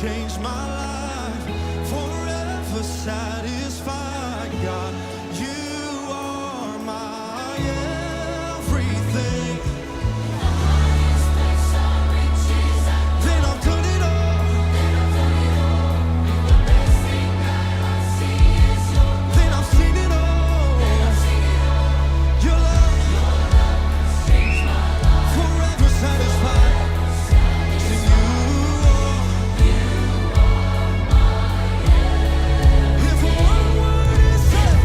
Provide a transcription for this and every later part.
changed my life, forever satisfied. God, you are my everything. Then I've done it all. Then I've seen it all. Your love, forever satisfied. To you are. If one word is said,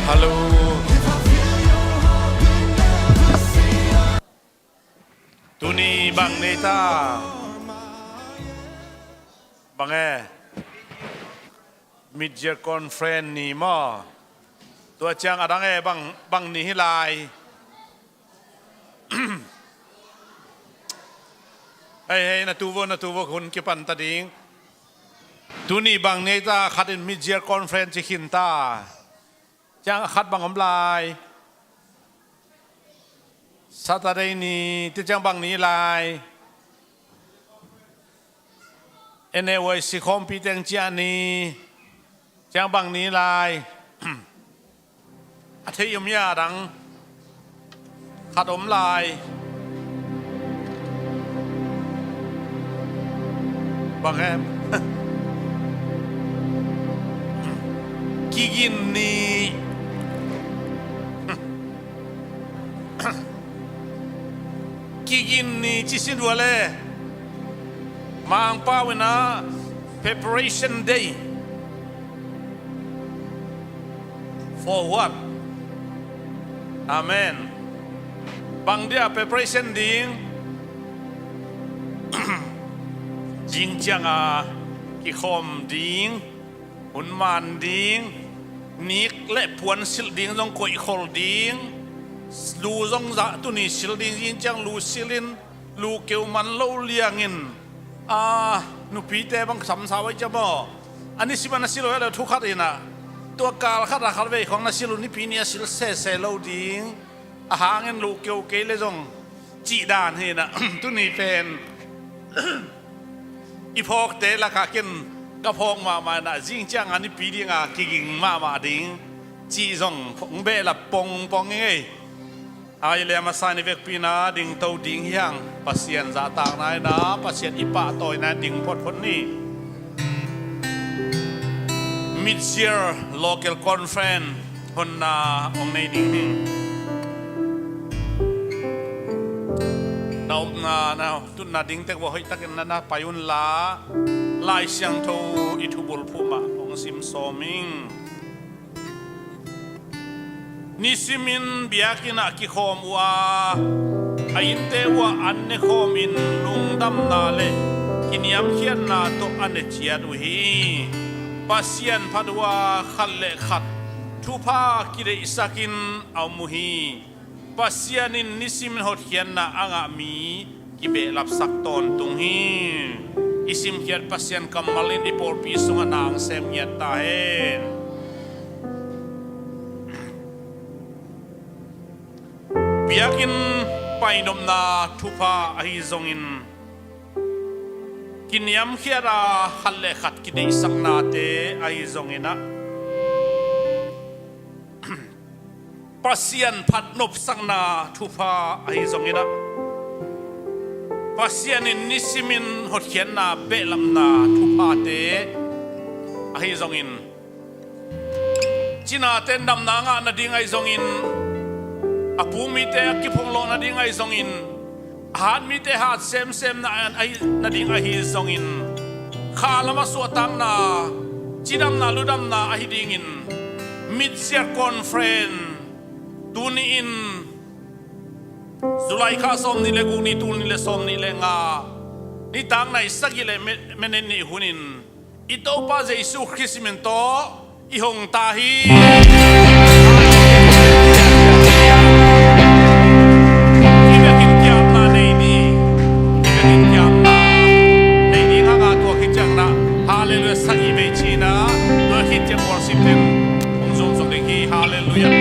Hello. if I feel your heart, we never see your Tuni bang neta. Bang mid-year conference ni mo. ตัวเจียงอะไรบางนี่ลาย เฮ้ยนาตูวคุณกี่ปันตาดิงตัวนี้บางเนต้าคัดเป็นมิดเยียร์คอนเฟรนซ์ขินตาจังคัดบางอำลายสัตย์ได้นี่ที่จังบางนี้ลายเอ็นเอวสิคอมพิเตงเจียนี่จังบางนี้ลาย อาทิตย์ยมยาดังขัดอมลายบางแอบกิกินนี่กิกินนี่จิสินวัวเล่มาอังป้าเวนะ preparation day for what Amen. Bang dia preparation ding jing chang a ki khom ding hun man ding nik le puan sil ding jong koi khol ding lu jong za tu ni sil ding jing chang lu silin lu keu man lo liangin nu pi te bang sam sa wai cha bo ani simana silo la thu khat inaตัวกาลขัดขัดเวของนักศิลป์นี่ปีนี้ศิลป์เสเล่าดิ้งอาหารเงินลูกเกี่ยวเกลเลยจงจีดานเห็นนะ ตุนี่เป็นอีพอกเตะละค่ะกินกระพงมานะจริงจังอันนี้ปีนี้กิ่งมาดิ้งจีจงผงเบละปองเงี้ยอายุเลยมาสายในเวกปีนะดิ้งเต้าดิ้งยังปัสเซียนจะต่างนายนะปัสเซียนอีป้าต่อยนะดิ้งพอดคนนี้Mid-year local conference คนองในดิ่งนี่นาตุนนาดิ่งแต่ว่าเฮ้ยตะกันนาไปอุ่นลาลายเสียงทูอิทุบุลพูมาองซิมโซมิงนิสิมินเบียกินาคิโคมว่าอินเตว่าอันเนโคมินลุงดำนาเลกินยามเขียนนาโตอันเนเชียดุฮีปัสยันพัดว่าขัดเละขัดทุพากิเลสกินเอามุฮีปัสยันินนิสิมหดเขียนนะอ่างมีกิเบลับสักตอนตุงฮีอิสิมเขียนปัสยันกำมัลินอิปอลปีสุงนางเซมเยตตาเฮนเบียกินไปนมนาทุพาอหิซงอินกินยำเขียราขัดเละขัดกินสังนาเตไอซงเงินะปัสยันพัดนบสังนาทุพาไอซงเงินะปัสยันนิสิมินหดเขียนนาเบลัมนาทุพาเตไอซงเงินจีน่าเต้นดำนางานาดิ่งไอซงเงินอภูมิเตกิพงโลนาดิ่งไอซงเงินหาดมีแต่หาดเซมนะไอ้นาดิ่งไอฮิซงอินข้าละมาสวดตังนาจีดำนาลุดำนาไอฮิดิ่งอินมิดเซียคอนเฟรนตูนีอินสุไลข้าสมนี่เลกูนี่ตูนี่เลสมนี่เลงานี่ตังในสักกิเลเมเนนี่หุนินอิโตปาเจสุคริสเมนโตอิหงตาฮีHallelujah.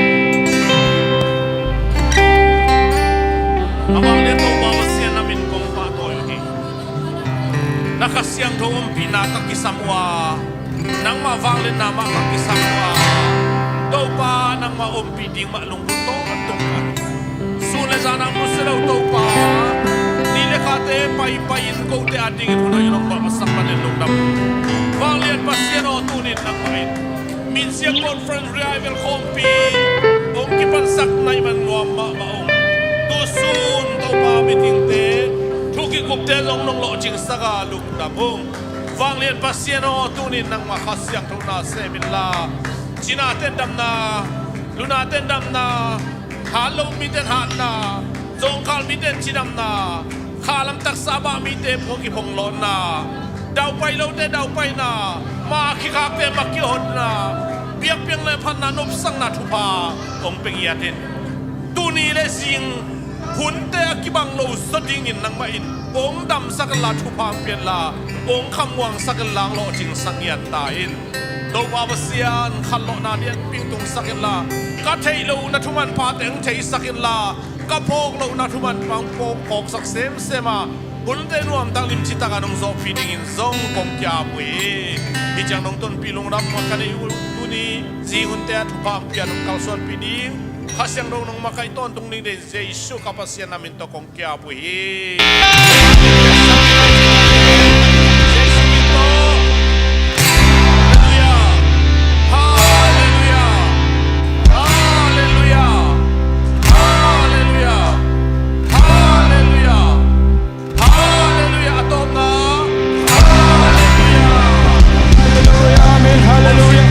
Among the two kasyang doon pinakakisamwa nang mavanglit na makakisamwa daw pa nang maumpiding malungkuton tungkan suna sanang musalaw daw pa nilekate paipayin ko te ating ito na yun ang makasak manilong na vanglit pasyano tunit ng main minsiyang conference revival kompi ong kipansak na iman maong tusun daw pa miting te Tuki kupte long nong lo jing saga luk dabung Vang lian pasieno tunin nang makasyang tuna semila Cina tendam na Luna tendam na Halo miten hat na Zongkal miten cinam na Kalam tak saba miten pungi ponglon na Daw pay lo te daw pay na Makikak te makihod na Biak piang le pan na nupsang na tupa Ong pengiatin Tuni le sing Hunte akibang lo sedingin nang main Ong dam sakala tupang pian la Ong kamwang sakalang lo jing sangyan tain Do babasian kalo na dian pingtung sakin la Katay lo na tuman pateng tay sakin la Kapok lo na tuman pang pok sak sem sema Hunte nuam tang lim cita kanong zo pidingin zong kong kya bui Hijang nong ton pilong ram makane uni Zi hunte tupang pian ng kalsuan piding Kasyang raw nung makaiton tung ni Jesu kapasyan namin to kong kya buhi. Hallelujah! Hallelujah! Hallelujah! Hallelujah! Hallelujah! Ato nga! Hallelujah! Hallelujah, amen, hallelujah.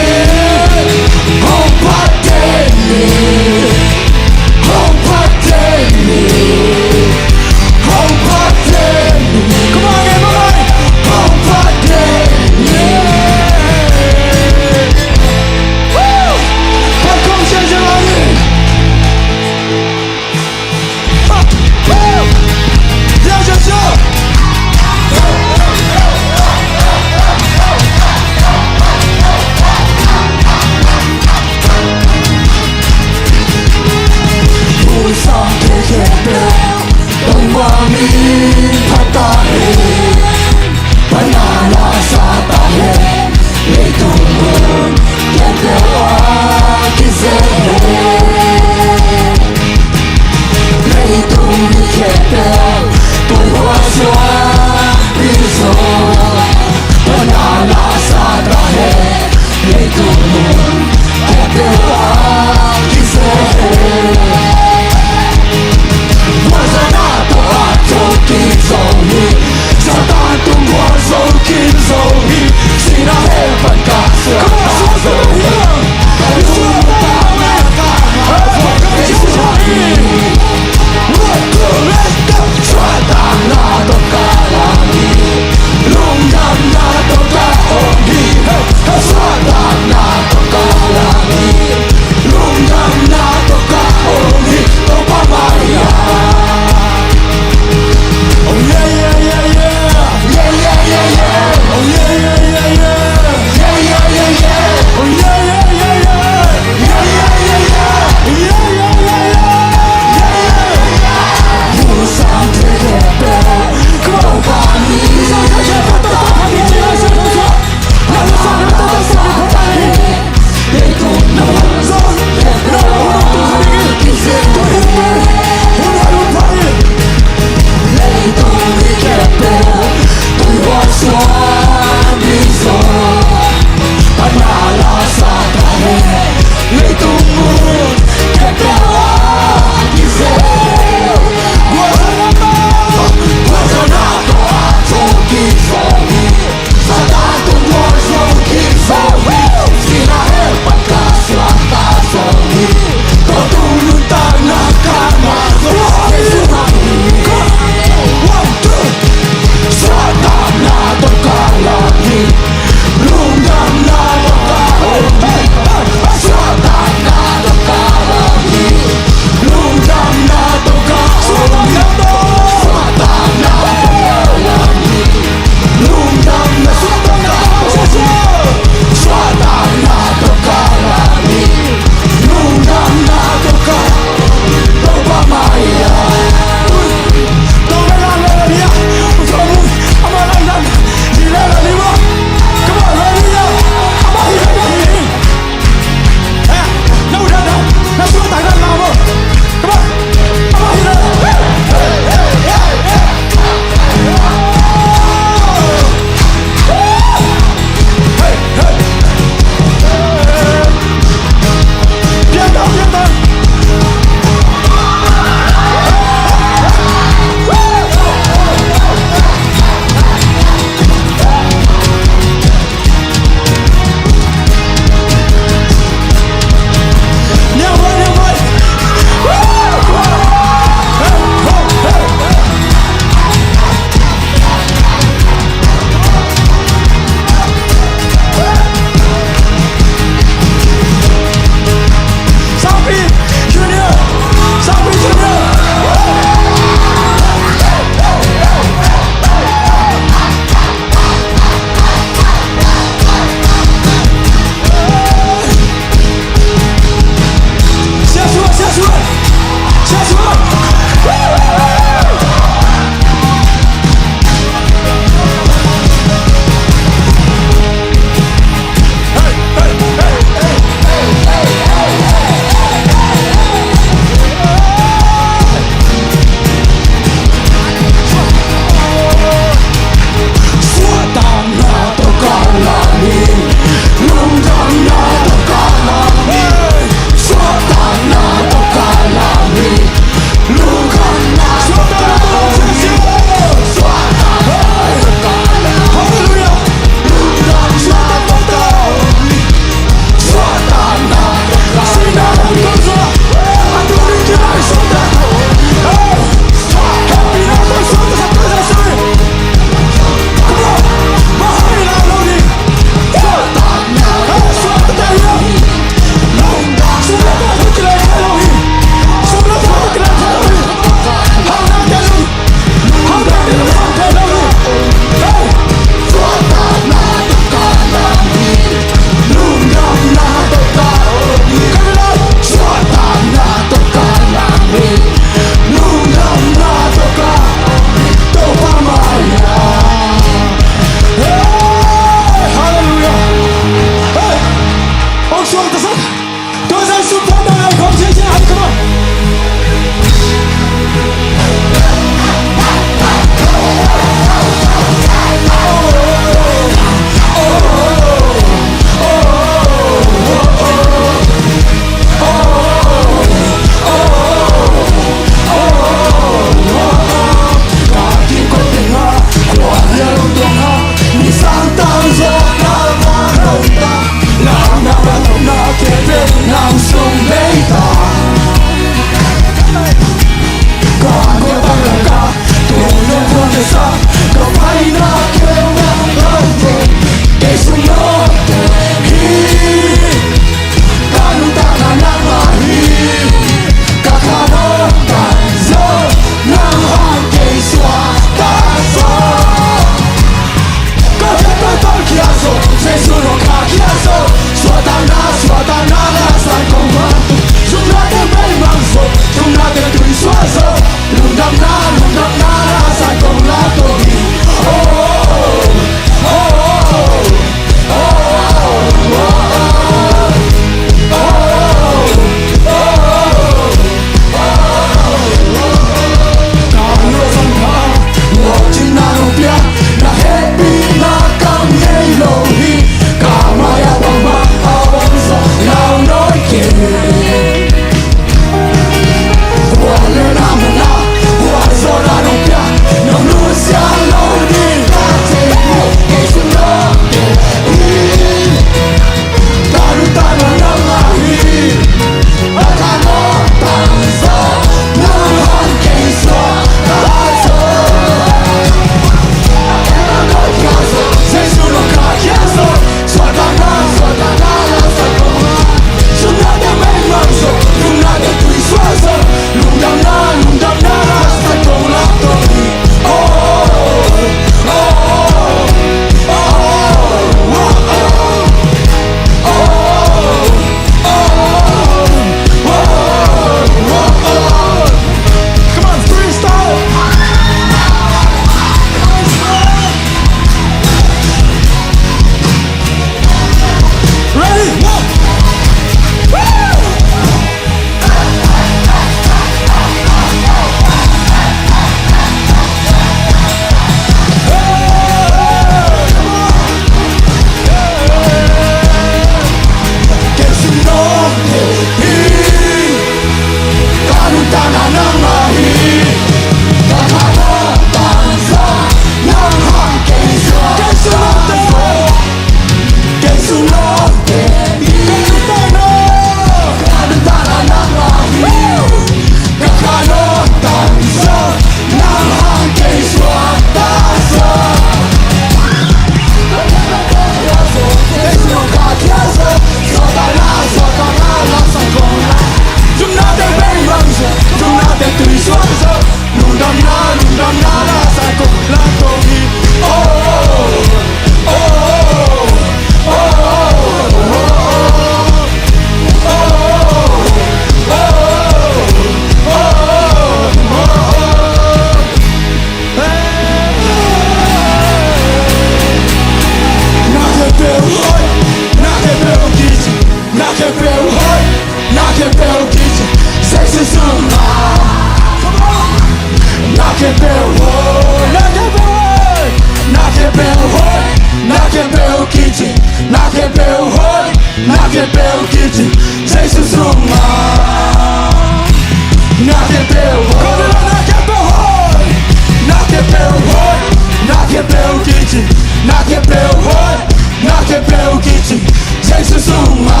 na quebreu hoi, na quebreu kiti, Jesus uma,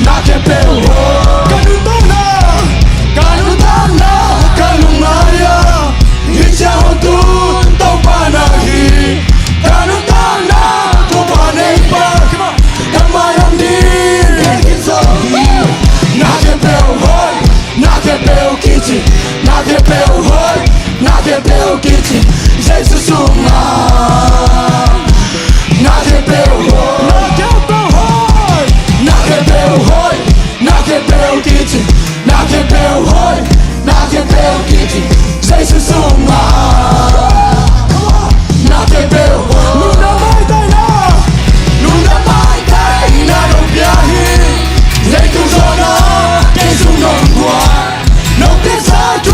na quebreu hoi. Kanunaya, ijahotu topanahi, kanutana topaneipa, kamayamni kekizohi, na quebreu hoi, na quebreu kiti, na quebreu hoi, na quebreu kiti, Jesus uma, na quebreu hoi, na quebreu hoi, na quebreu kiti, na quebreu hoi, na quebreu kiti, Jesus uma, na quebreu hoi, nuna mai taina no viaje, leito zona, tens nome guai, não pensar tu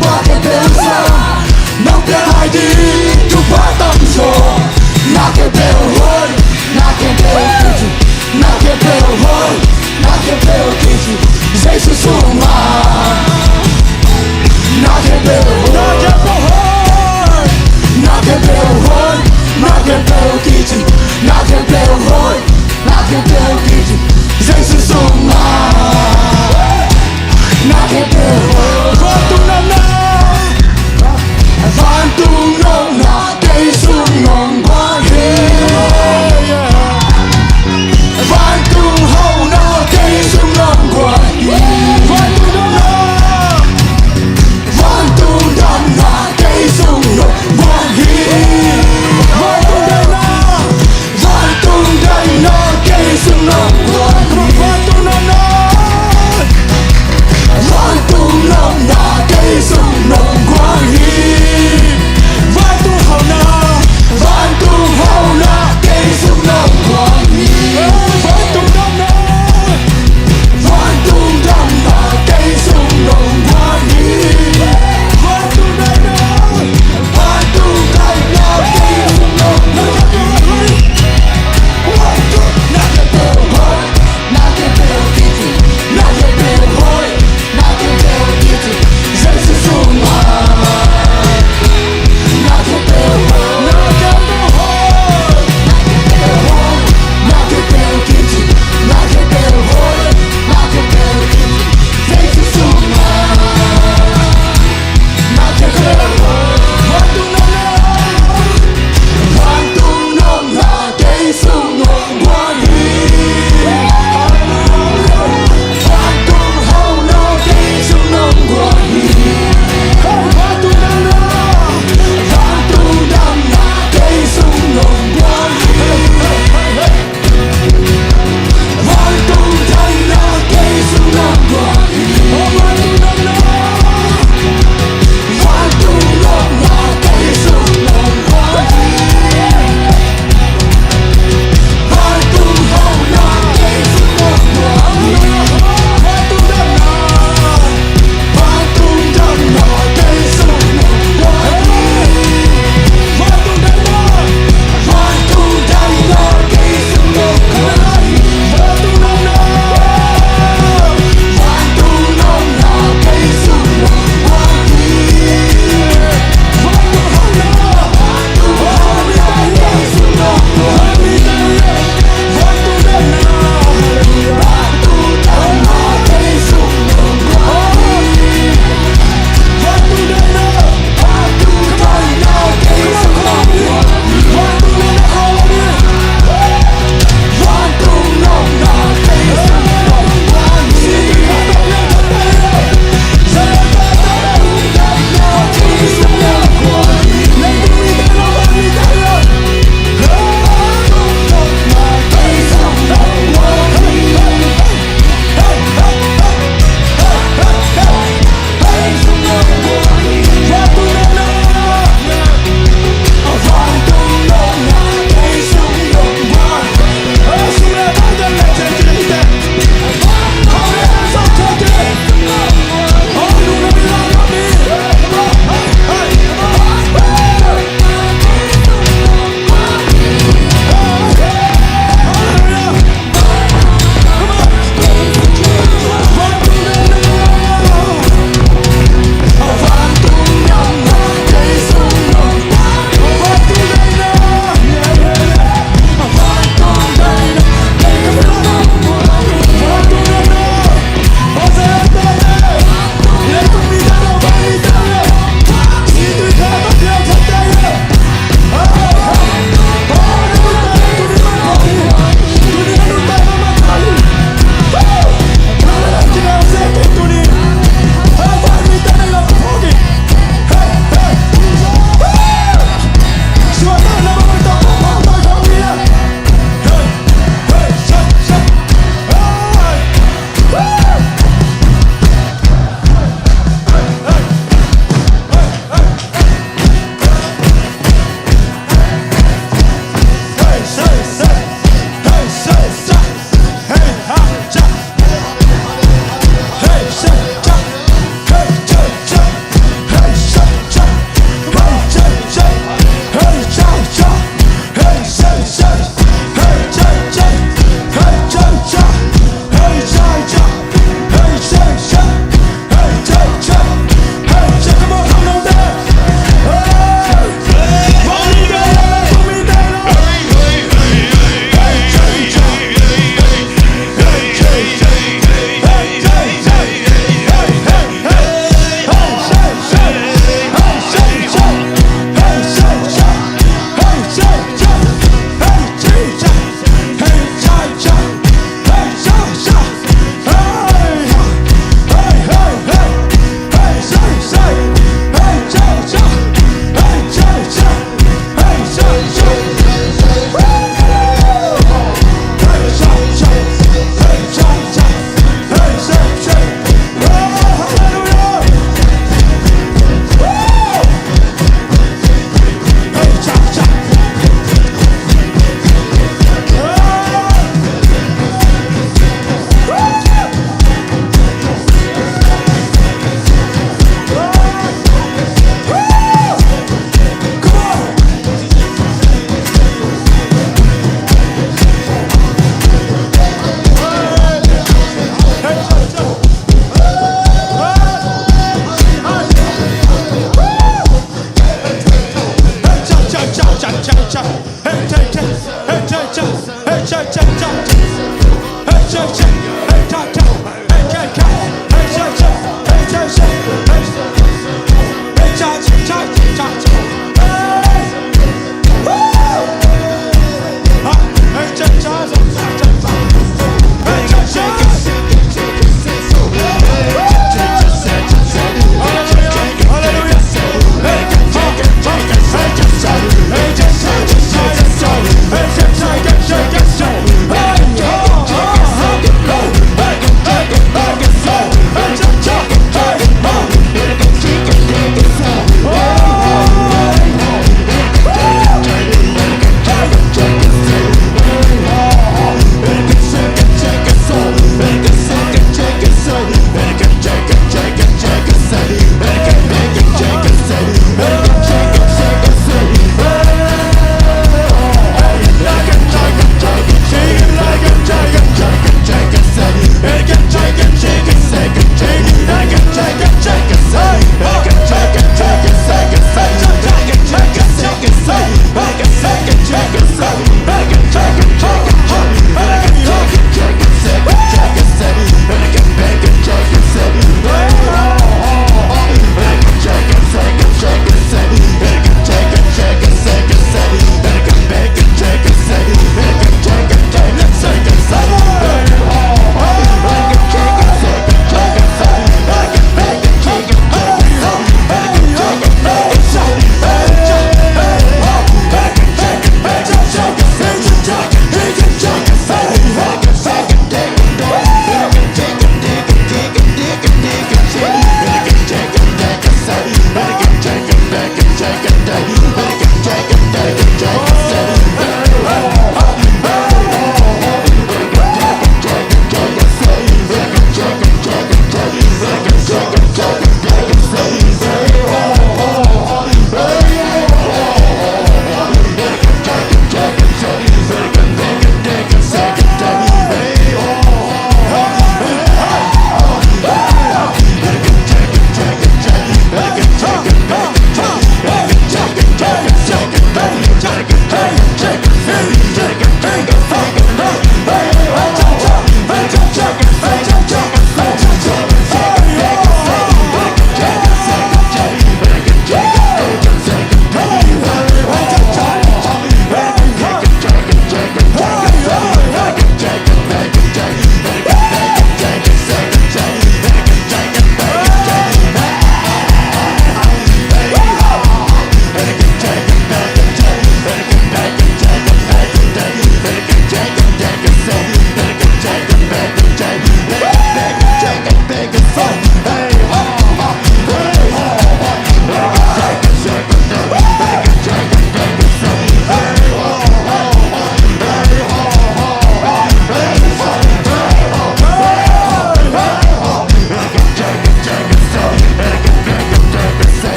pode pensar, não quer hide, tu bota um show, na quebreu hoi, na quebreu kiti, na quebreu hoi, na quebreu kiti, Jesus uma, na quebreu hoi.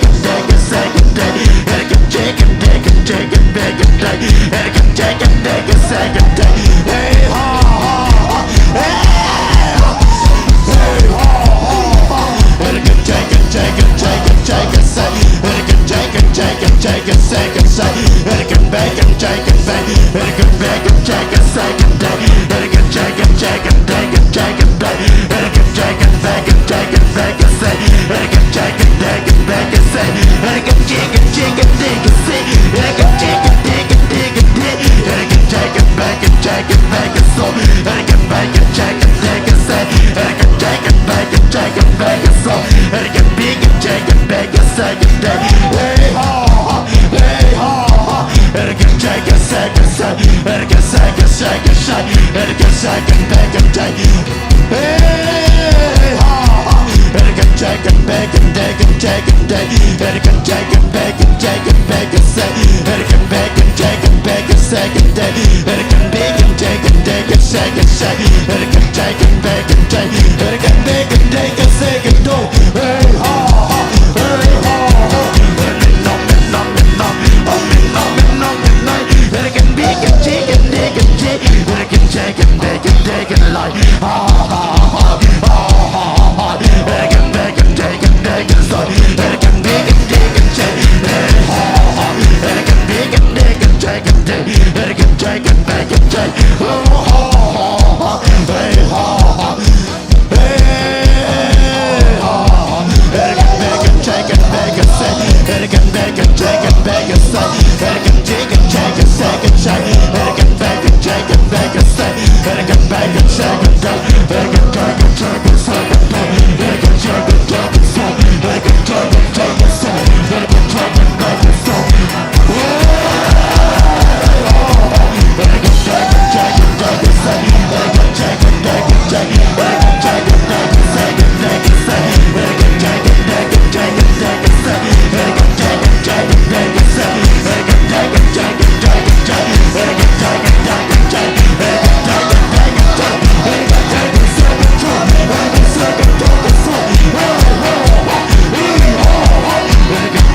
second day, a second day. Chicken, chicken, chicken, chicken, bacon day. Chicken, chicken, day, a second day. Hey ha ha ha, hey ha, hey ha ha ha. Chicken, chicken, chicken, chicken, chicken, say. Chicken, chicken, chicken, chicken, second say. Chicken, bacon, chicken, bacon. Chicken, bacon, chicken, second day. Chicken, chicken, chicken, chicken, chicken day. Chicken, chicken, bacon, chicken, bacon, say. Chicken, chicken, chicken, bacon, say. Chicken, chicken, chicken, chicken, say. Chicken, chicken, chicken, chicken, chicken. Chicken, chicken, bacon, chicken, bacon, so. Chicken, bacon, chicken, chicken, say. Chicken, chicken, bacon, chicken, bacon, so. Chicken, bacon, chicken, bacon, second day. Hey ha ha, hey ha ha. Chicken, chicken, second say. Chicken, second, second say. Chicken, second, bacon day. Hey ha ha. Chicken, chicken, bacon, chicken, chicken day. Chicken, chicken, bacon, chicken, bacon say. Chicken, bacon, chicken, bacon, second day. Chicken, bacon, chicken, chicken, second say. Chicken, chicken, bacon, chicken, bacon, chicken, second do. Hey ha ha, hey ha ha. Chicken, bacon, chicken, chicken, chicken, chicken, bacon, chicken, like ha ha ha ha ha. Chicken, bacon, chicken, chicken, so. Chicken, bacon, chicken, chicken, hey ha ha. Chicken, bacon, chicken, chicken, chicken, chicken, bacon, chicken, oh ha ha, hey ha ha, hey ha ha. Chicken, bacon, chicken, bacon, say. Chicken, bacon, chicken, bacon, say. Chicken, chicken, chicken, second say. Chicken, bacon, chicken, bacon, say. Chicken, bacon, second day. Chicken, chicken, chicken, second day. Chicken, chicken, chicken, say. Chicken, chicken, chicken, say. Chicken, chicken, bacon, say. Chicken, chicken, chicken, chicken, say. Chicken, chicken, chicken,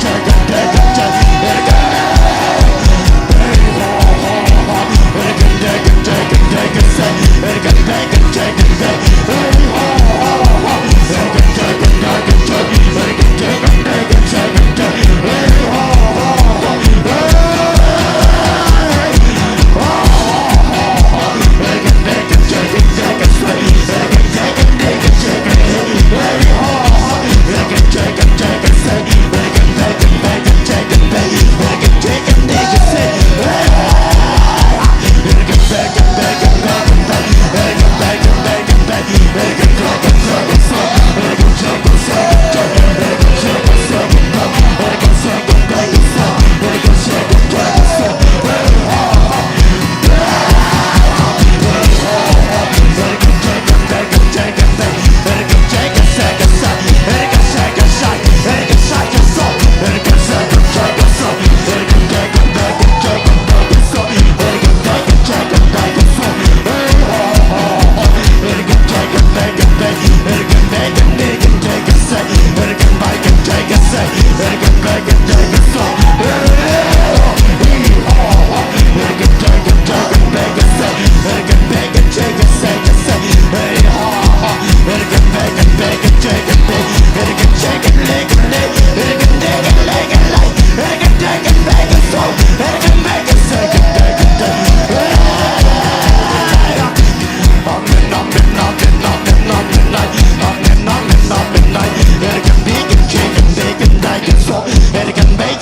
chicken, chicken, chicken, chicken, second day, say. Chicken, chicken, chicken, chicken, chicken, say. Chicken, chicken, chicken, chicken, say. Chicken, chicken, chicken, chicken, chicken, chicken, chicken, chicken, chicken, Chicken, bacon,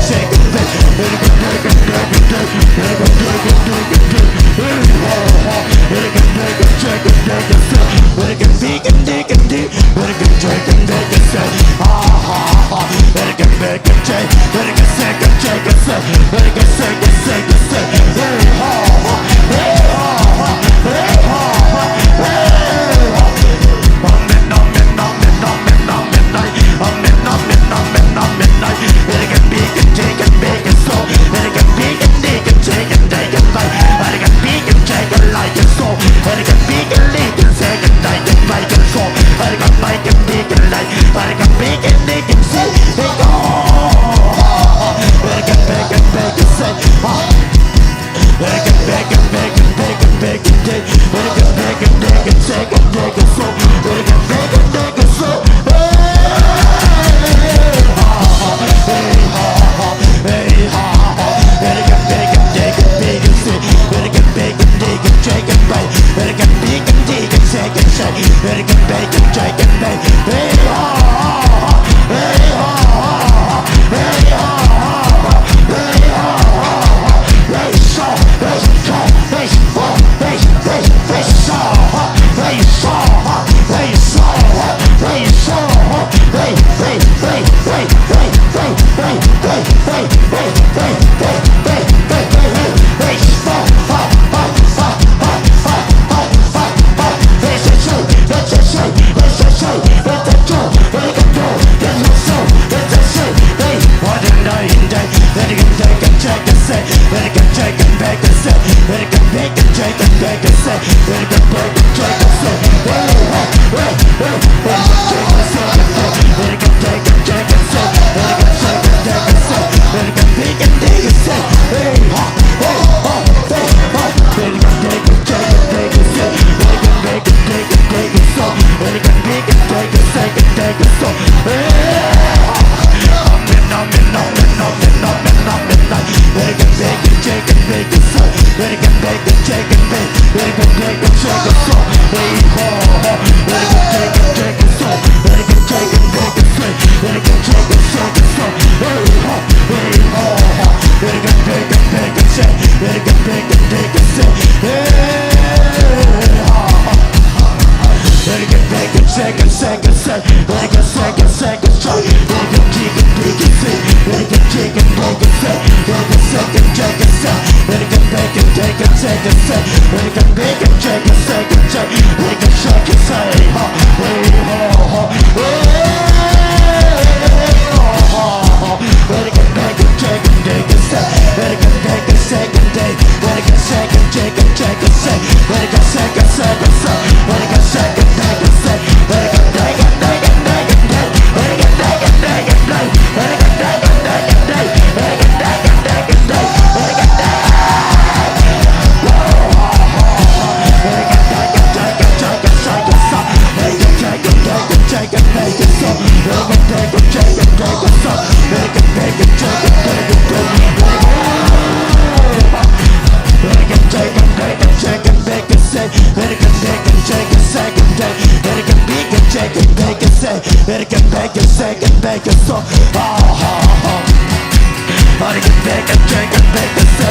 Shake, shake and bake it so. I can bake and shake and bake it so.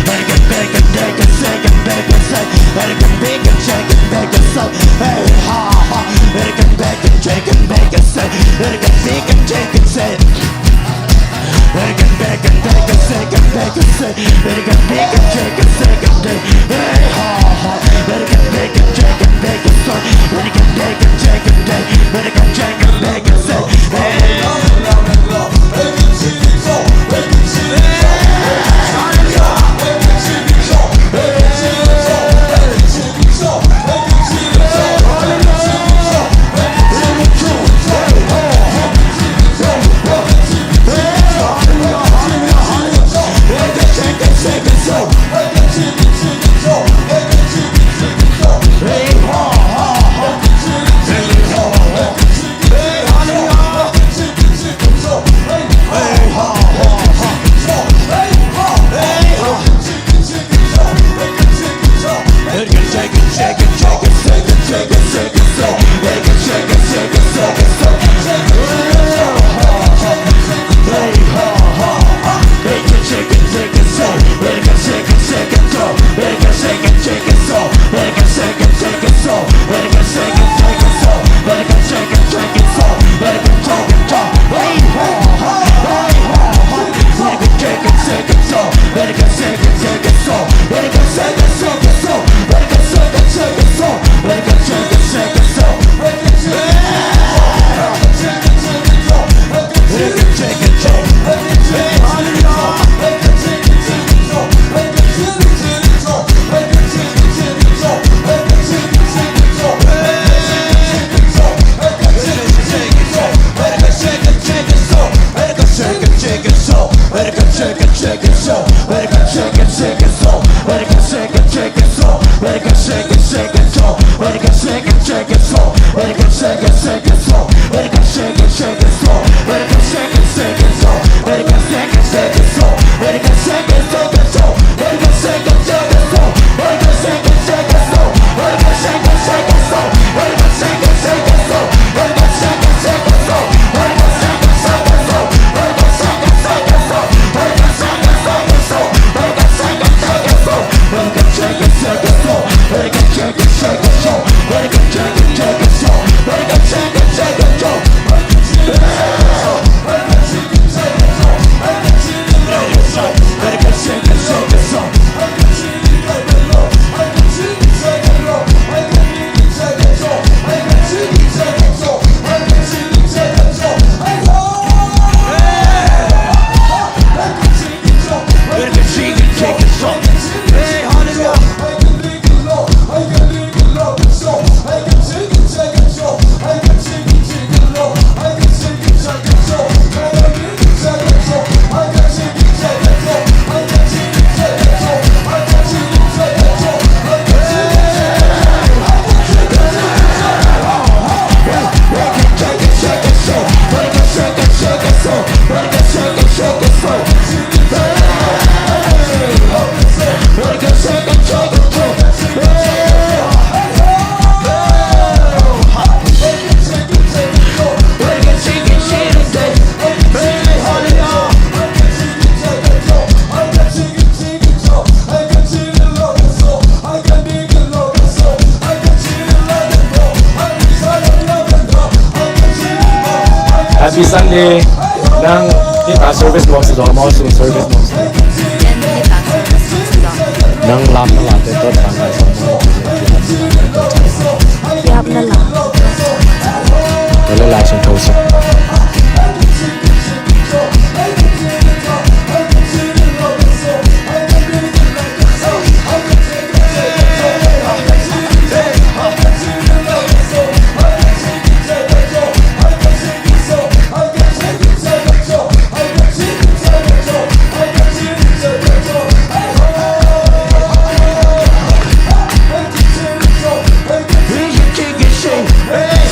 I can bake and shake and shake and bake it so. I can bake and shake and bake it so. Hey ha ha. I can bake and shake and bake it so. I can bake and shake and shake. I can bake and bake and shake and bake it so. I can bake and shake and shake and bake. Hey ha ha. I can bake and shake and bake it so. I can bake and shake and bake. I can shake and bake it so. Hey. Happy Sunday ng service mo sa Dormo sa service mo ng lam na lahat ito tanggal sa mo Yap na lang. wala lang siyang kausap Hey,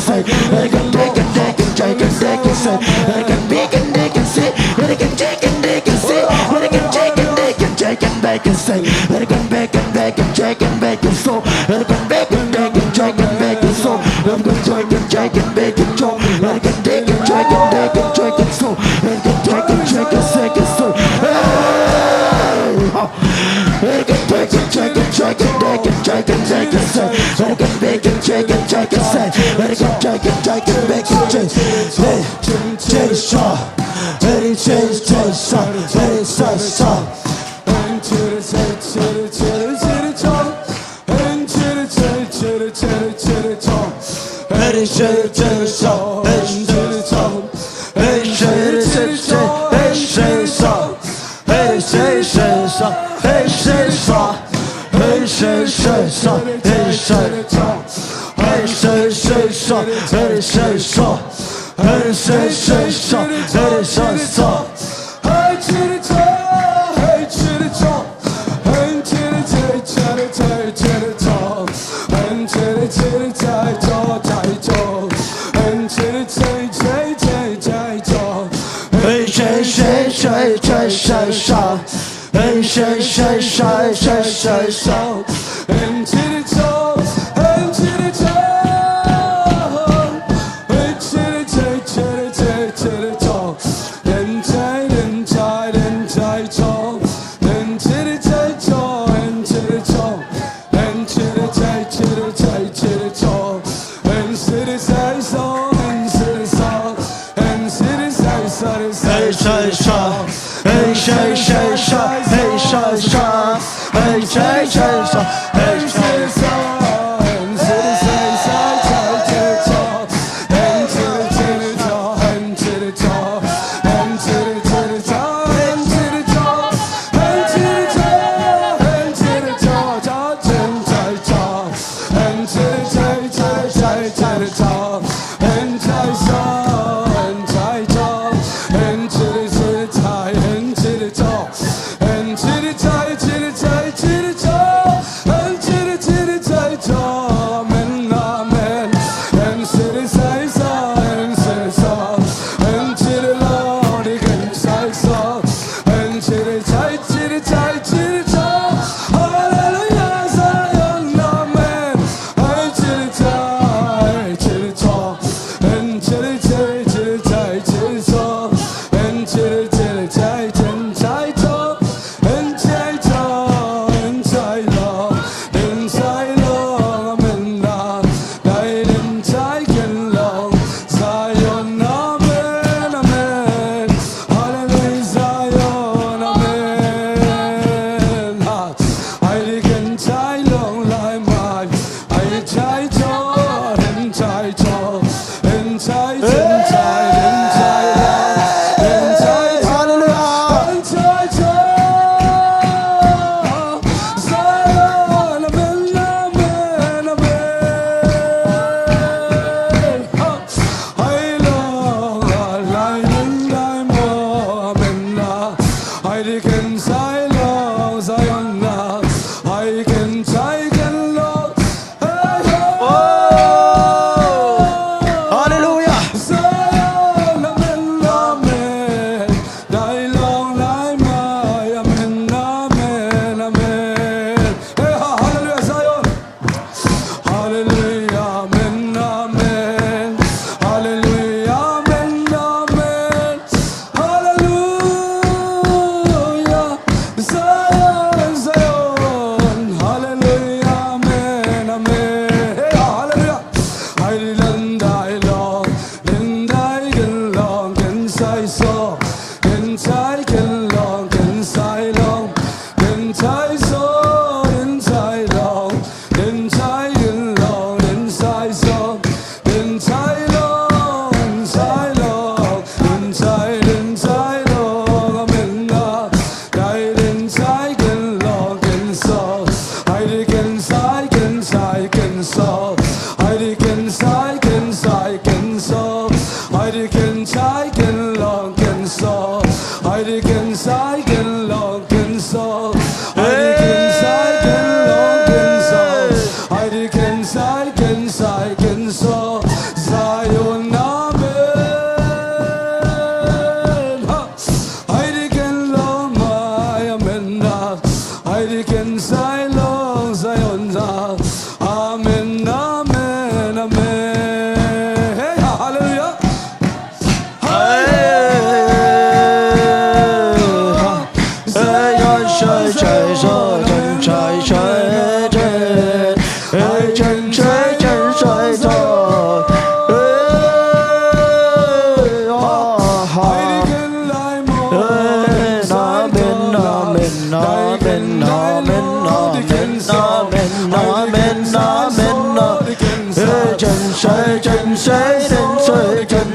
Say I can take and take and take and take and say, I can bake and take and say, I can take and take and say, I can take and take and take and bake and say, I can bake and bake and take and bake and so, I can bake and take and take and bake and so, I can take and take and bake and so, I can take and take and take and take and so, I can take and take and take and so, I can take and take and take and take and take and take and say, I can bake and take and take and say, I can take and take and bake and take. Hey, change song, hey, change song, hey, song. Hallelujah.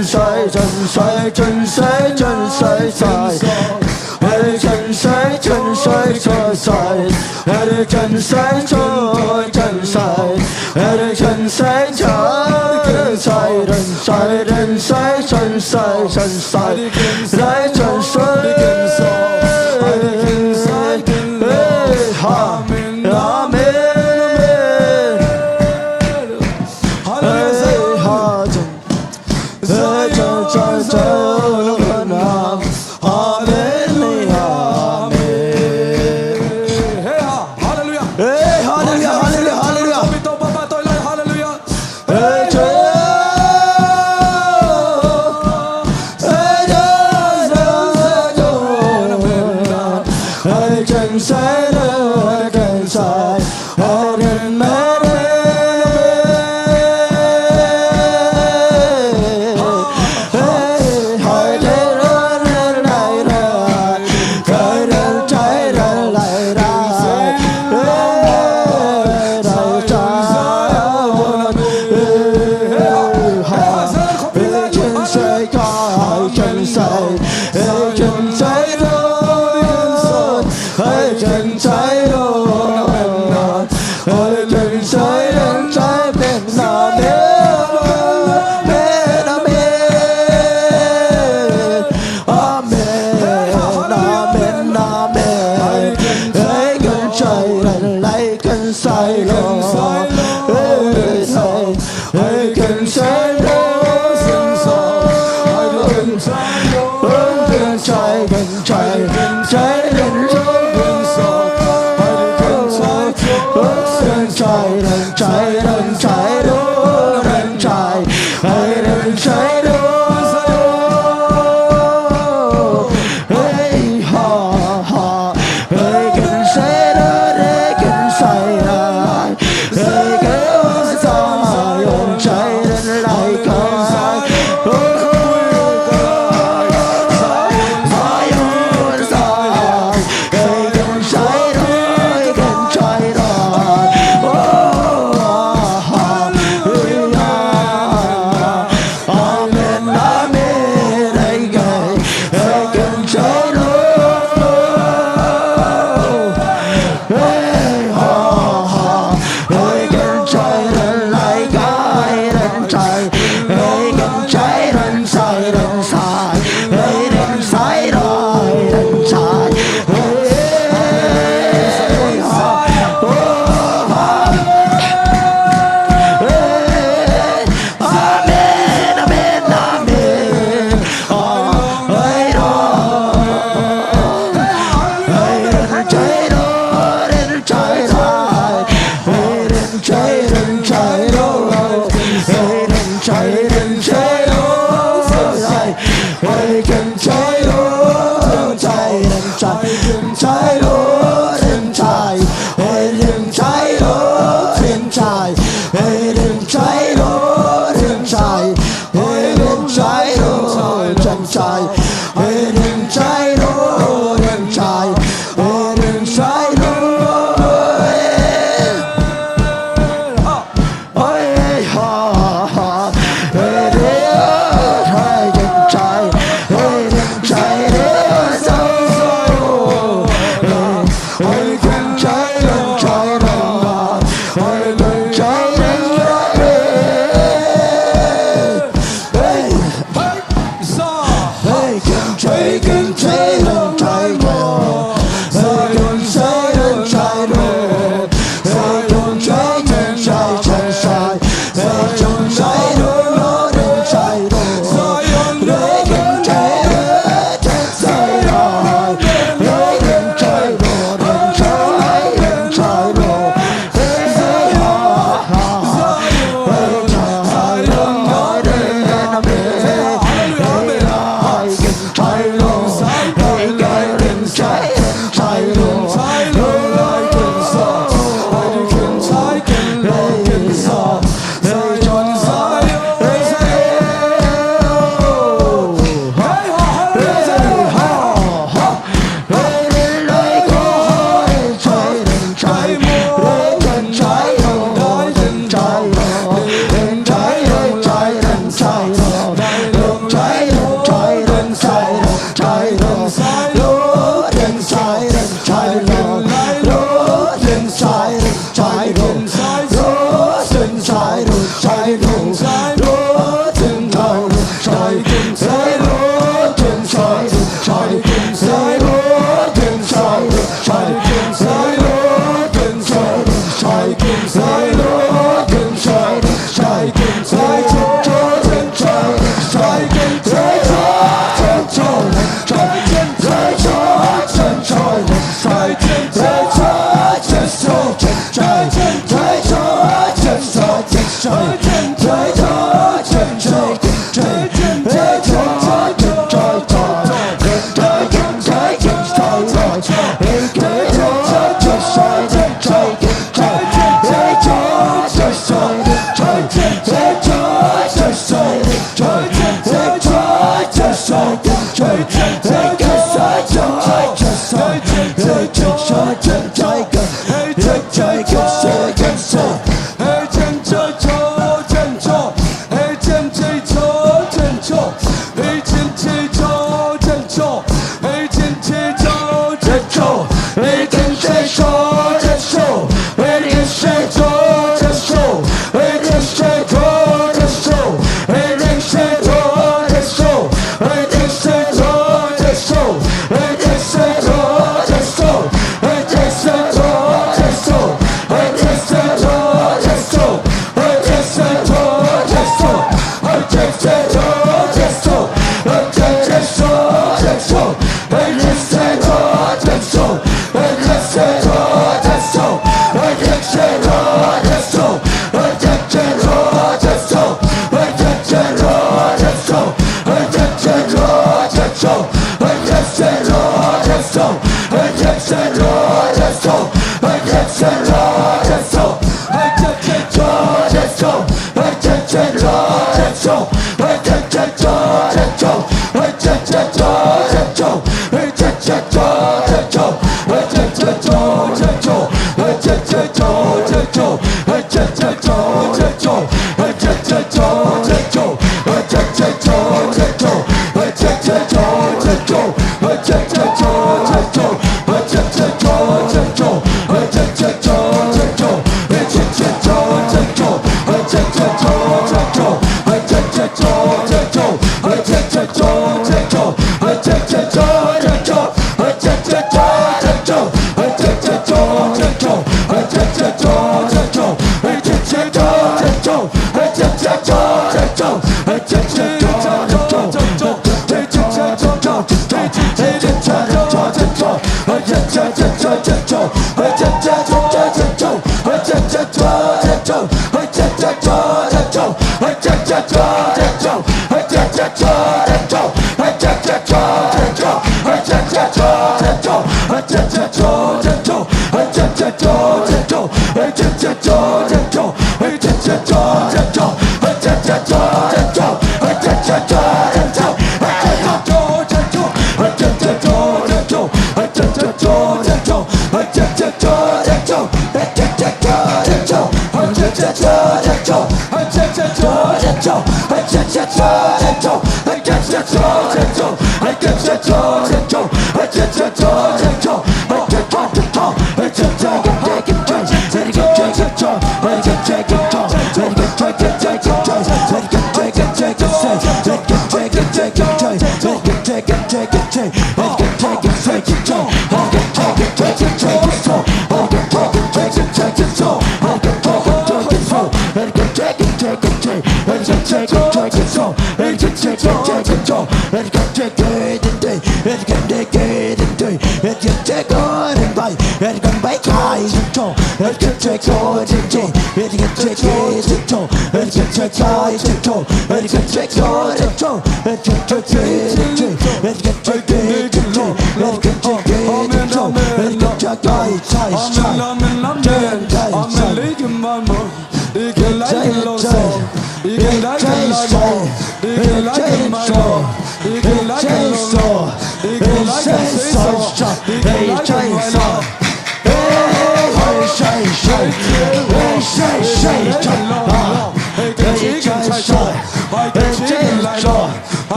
chân xoay chân xoay chân xoay chân xoay xoay hãy chân xoay chân xoay xoay xoay hãy chân xoay xoay chân xoay hãy chân xoay chân xoay chân xoay chân xoay chân xoay chân xoay hãy chân xoay chân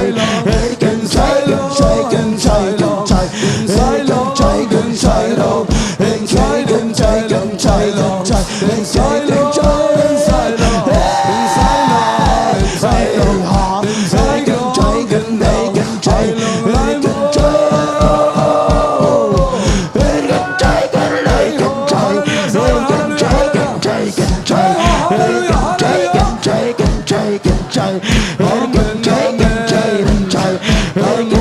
Hey, Hey!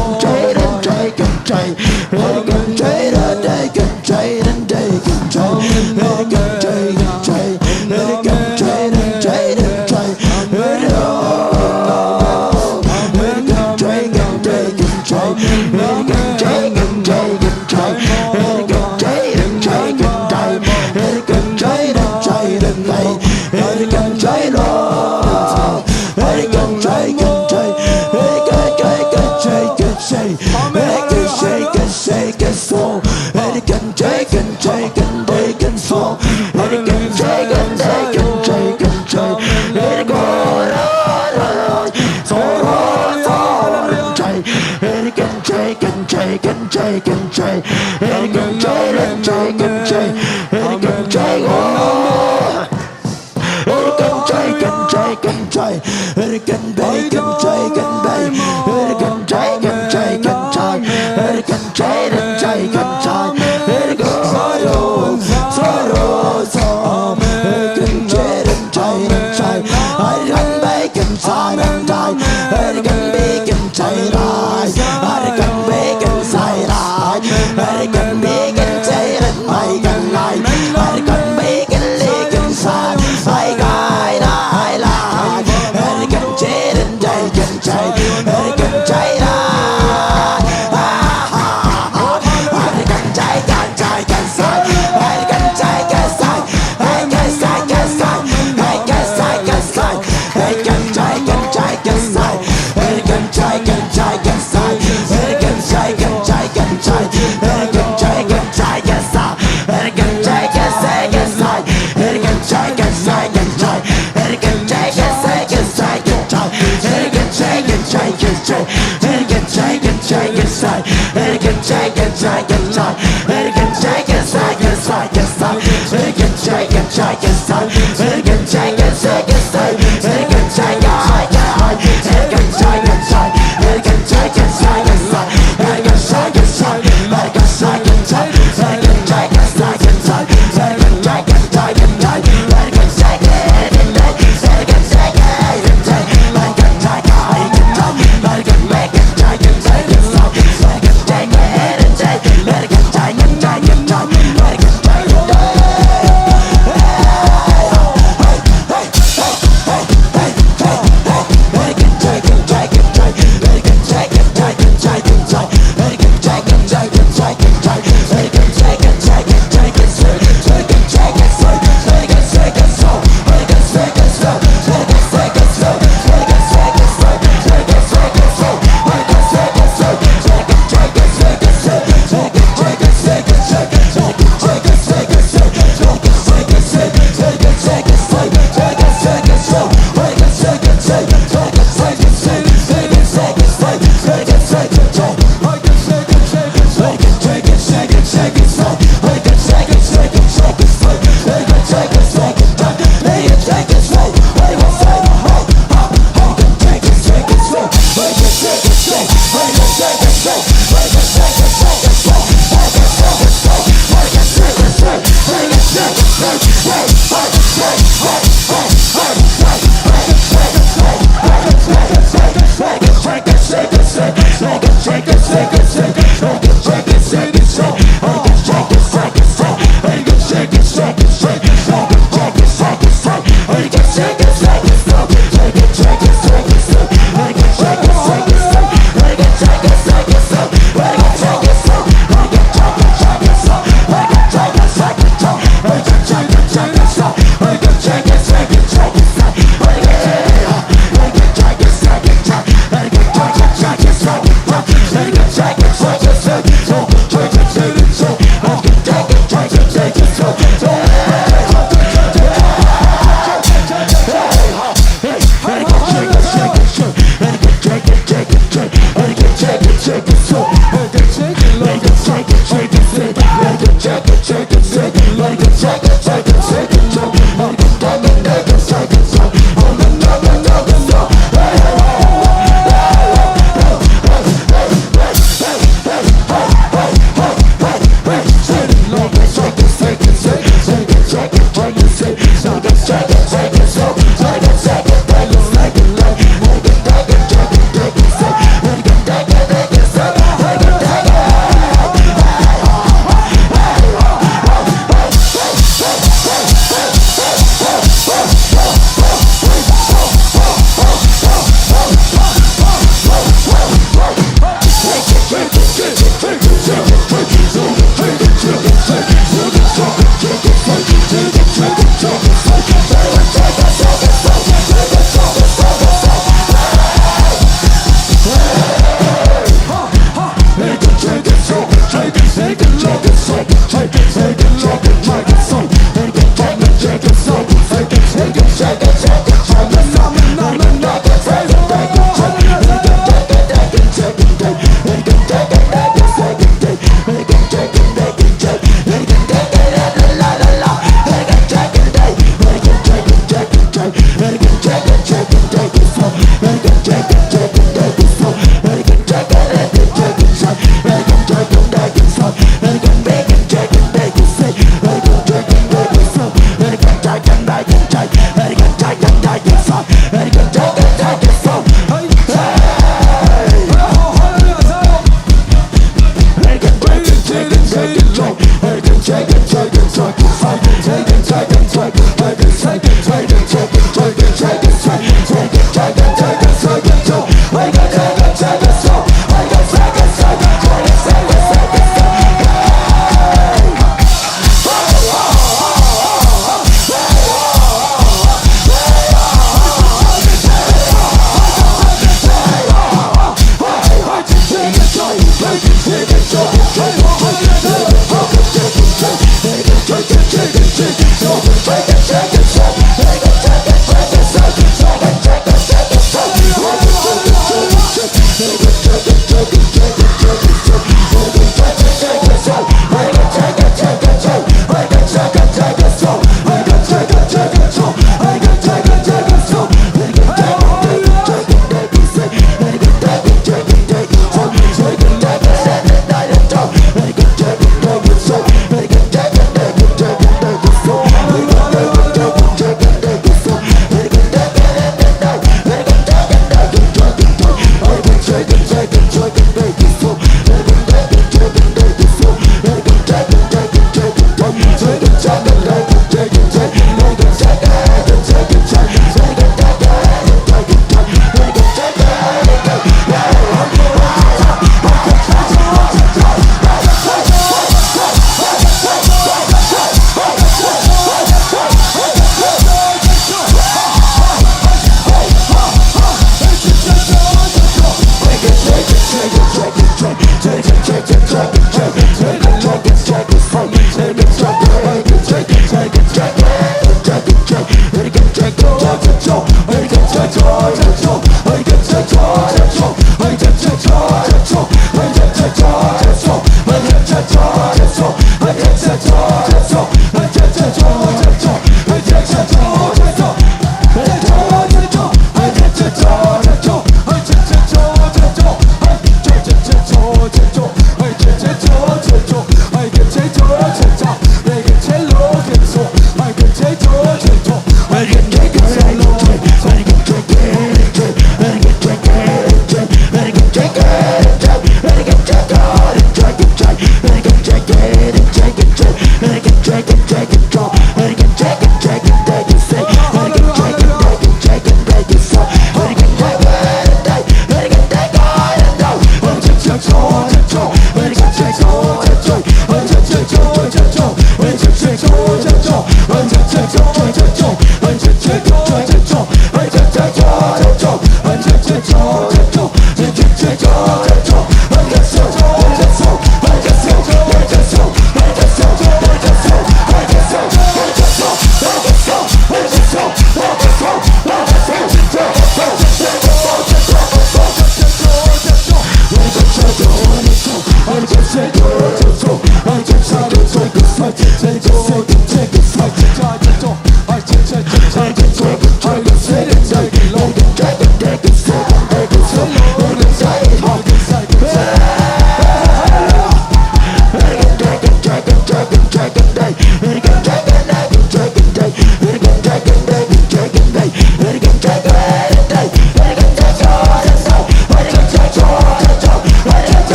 Let's go.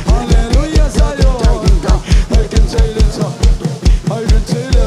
할렐루야 사요 밝은 제일에서 밝은 제일에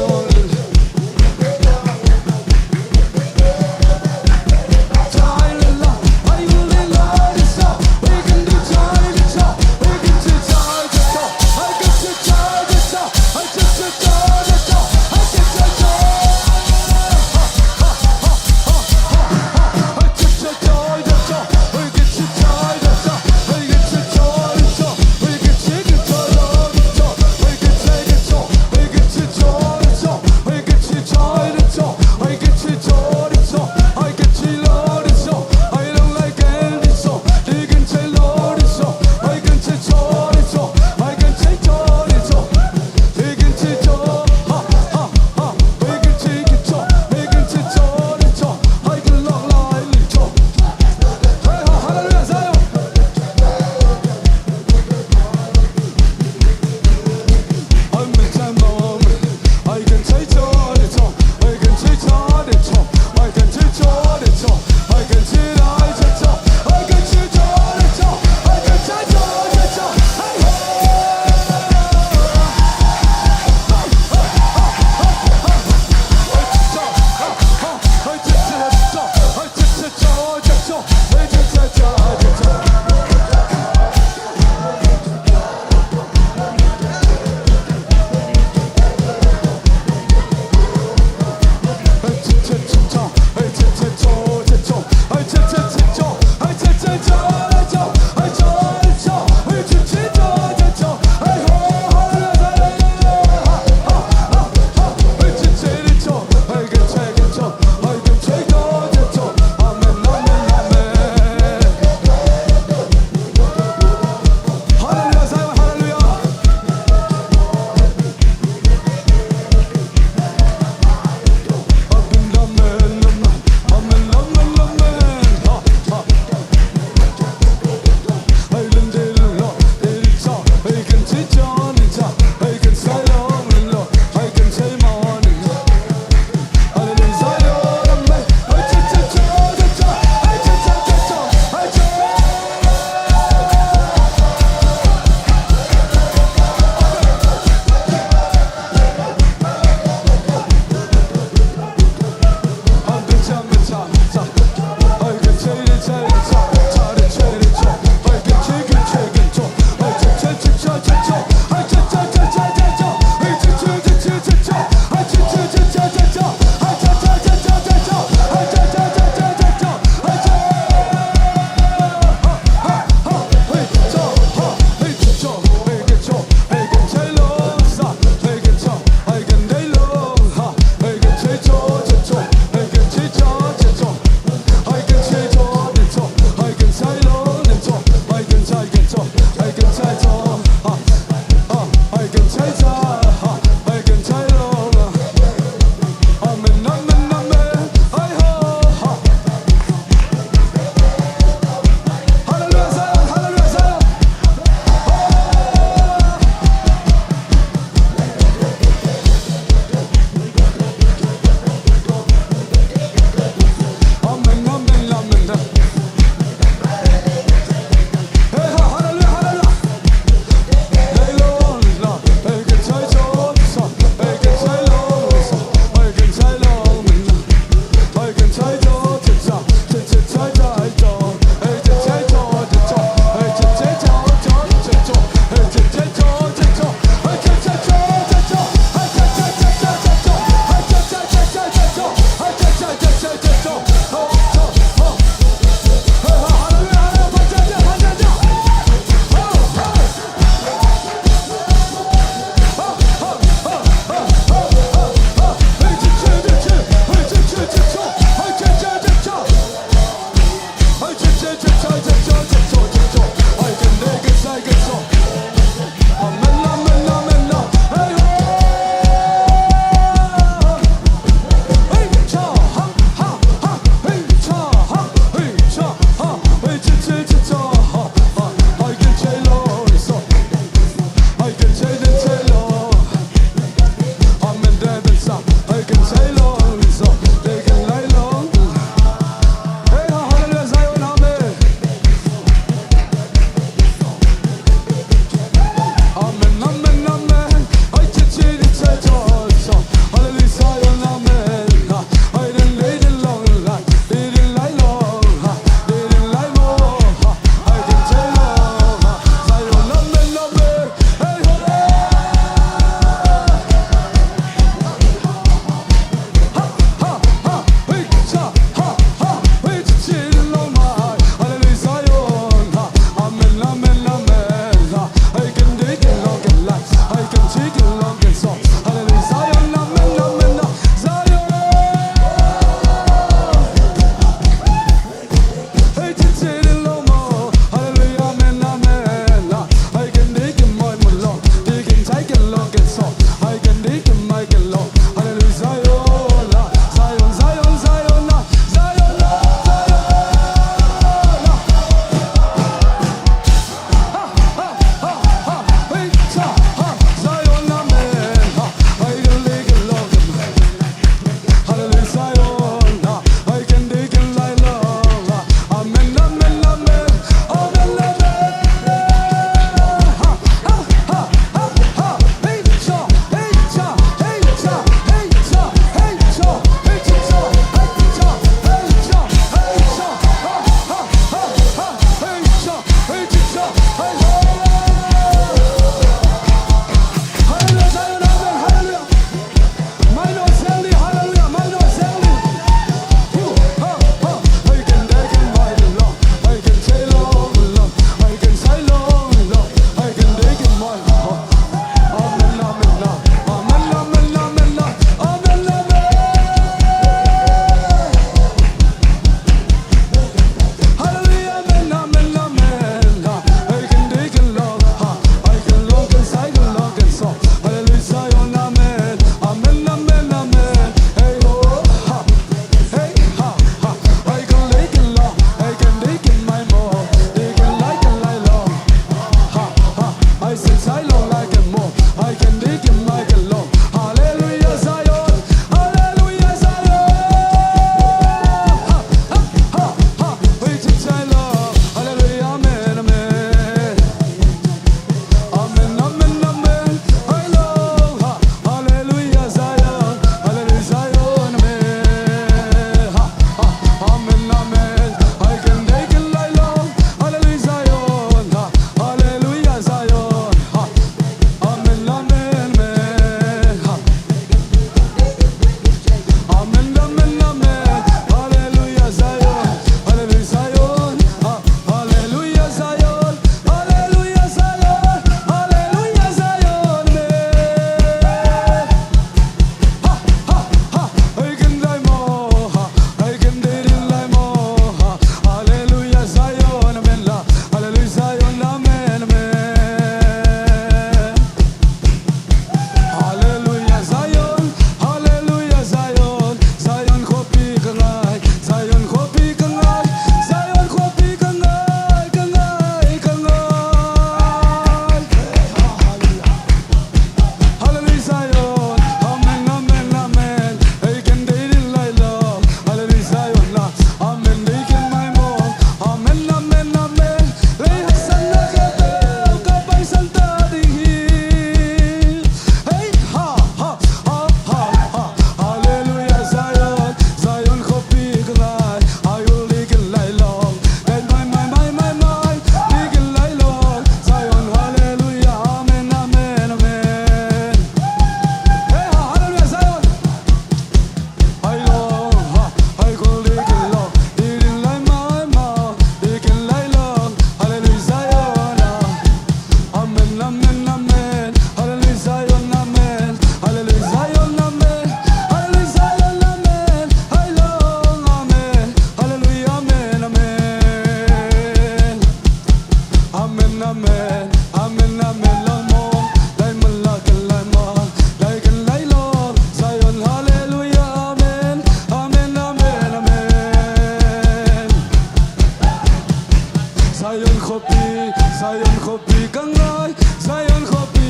Zion kopi kangai Zion kopi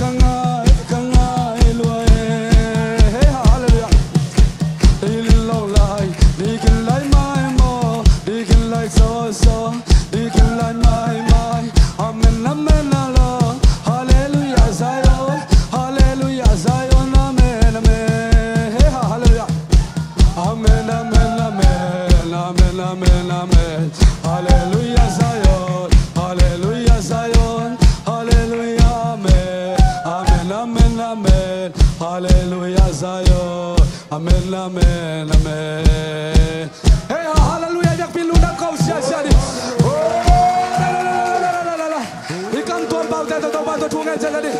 kangai kangai luai Hey hallelujah Ilin long lai Đi kinh lai mai mo Đi kinh lai so so Đi kinh lai mai mai Amen amen Allah Hallelujah Zion Hallelujah Zion Amen amen Hey hallelujah Amen amen amen Amen amen amen Hallelujah Zion Hallelujah Zion Hallelujah Amen Amen amen amen Hallelujah Zion Amen amen amen Hey hallelujah yak piluna kau sia di Oh la ikan tuan bau te to bau to tungai jaga di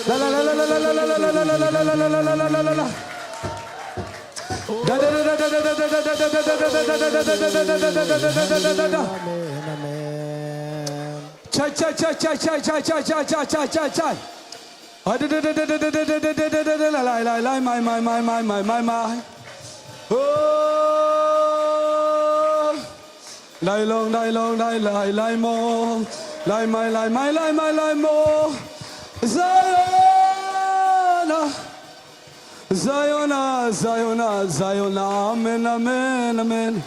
la la la la la la la la la la la la la la Chai chai chai chai chai chai chai chai chai chai chai chai lai mai Oh lai long lai mo lai mai mo Zion Zion amen amen amen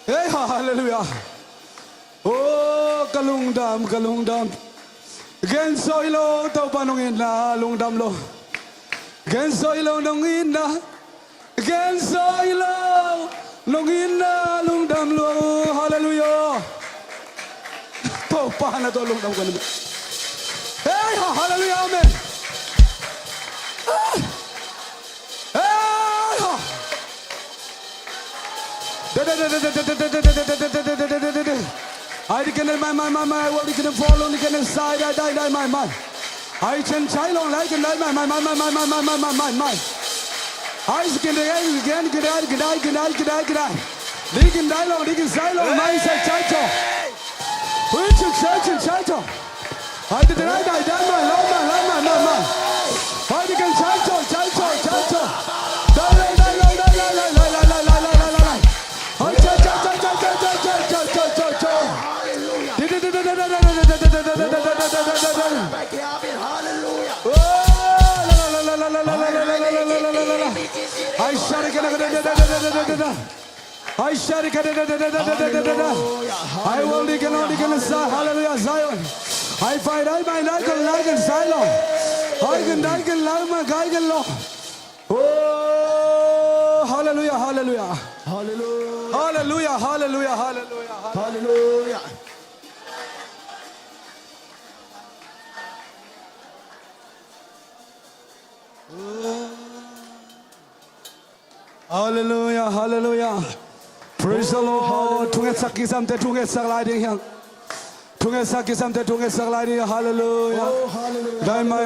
Hey hallelujah Oh kalung dam Gen soilo tau panungin na lung dam lo Gen soilo nungin na Gen soilo nungin na lung dam lo Hallelujah Tau pa na to lung dam ko na Hey hallelujah amen I can my what you can follow you can inside I die my I can chai long like and my I can again get out they can die long they can say long my say chacho which is church and chacho I did I die my I can chacho I shout again. I only can say hallelujah Zion. I fight I can Zion. I can love my guy can love. Oh hallelujah hallelujah hallelujah hallelujah hallelujah hallelujah Hallelujah, hallelujah. Praise the Lord. Tunge sakki samte tunge saklai ding yang. Tunge sakki samte tunge saklai ding hallelujah. Dai my.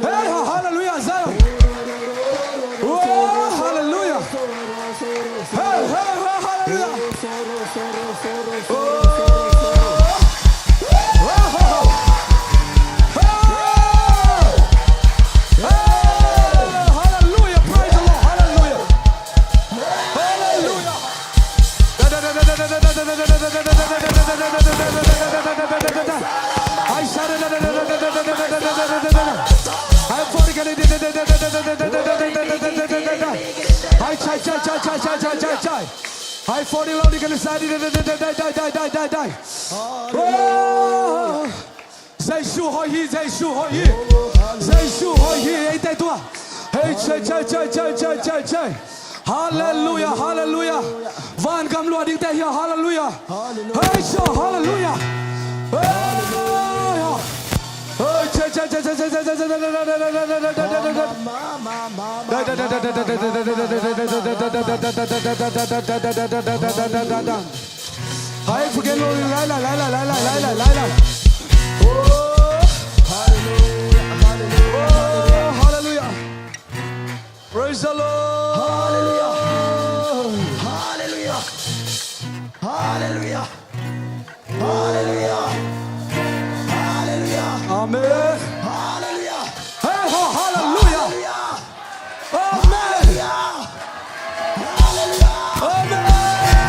Hey, hallelujah, Zion. Oh, hallelujah. Hey, hallelujah. I 40 low, you can decide die. Say shu ho yi, ain't that one? Hey, chay. Hallelujah. Van gam lo ding te here, hallelujah. Hey, show, hallelujah. I forget hallelujah. Praise the Lord. Hallelujah. Amen. Hallelujah. Hey, hallelujah. Amen. Hallelujah. Amen.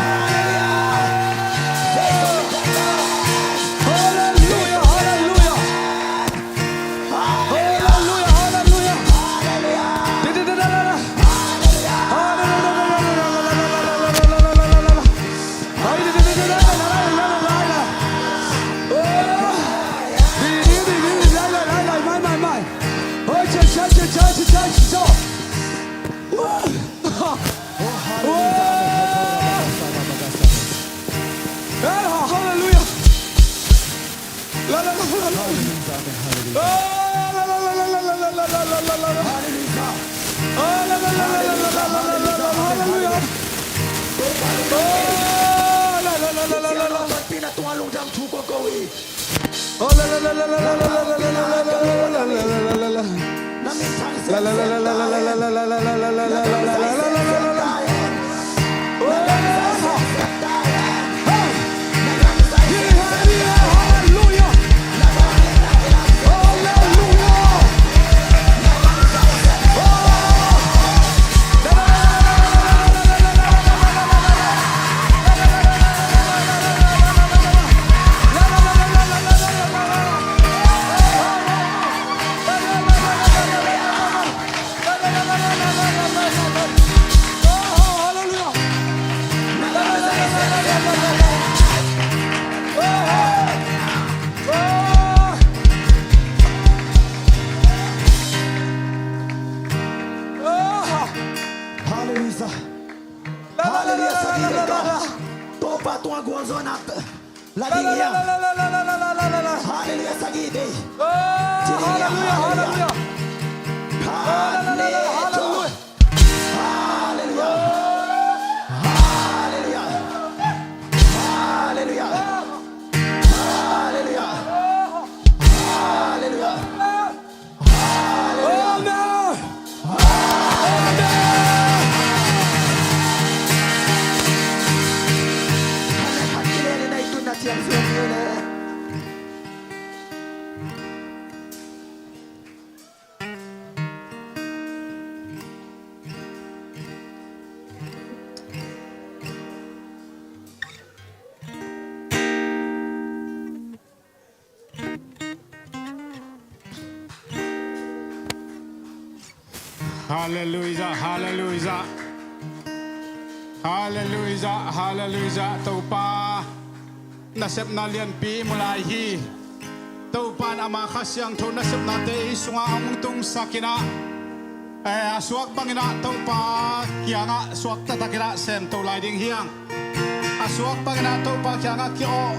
Pinatuan long jam tu ko kowi. Nami tang Topa tua guanzona la dingia. Hallelujah sagide. Hallelujah, hallelujah. Hallelujah. Hallelujah. Hallelujah. Hallelujah. Hallelujah. Hallelujah. Hallelujah, hallelujah. Hallelujah, hallelujah. Tau pa nasep na lian pi mulai hi. Tau pa na makasyang to nasep na te sunga among tung sakina. Asuak bangina tau pa kia nga suak tatakira sem tau lai ding hiang. Asuak bangina tau pa kia nga kio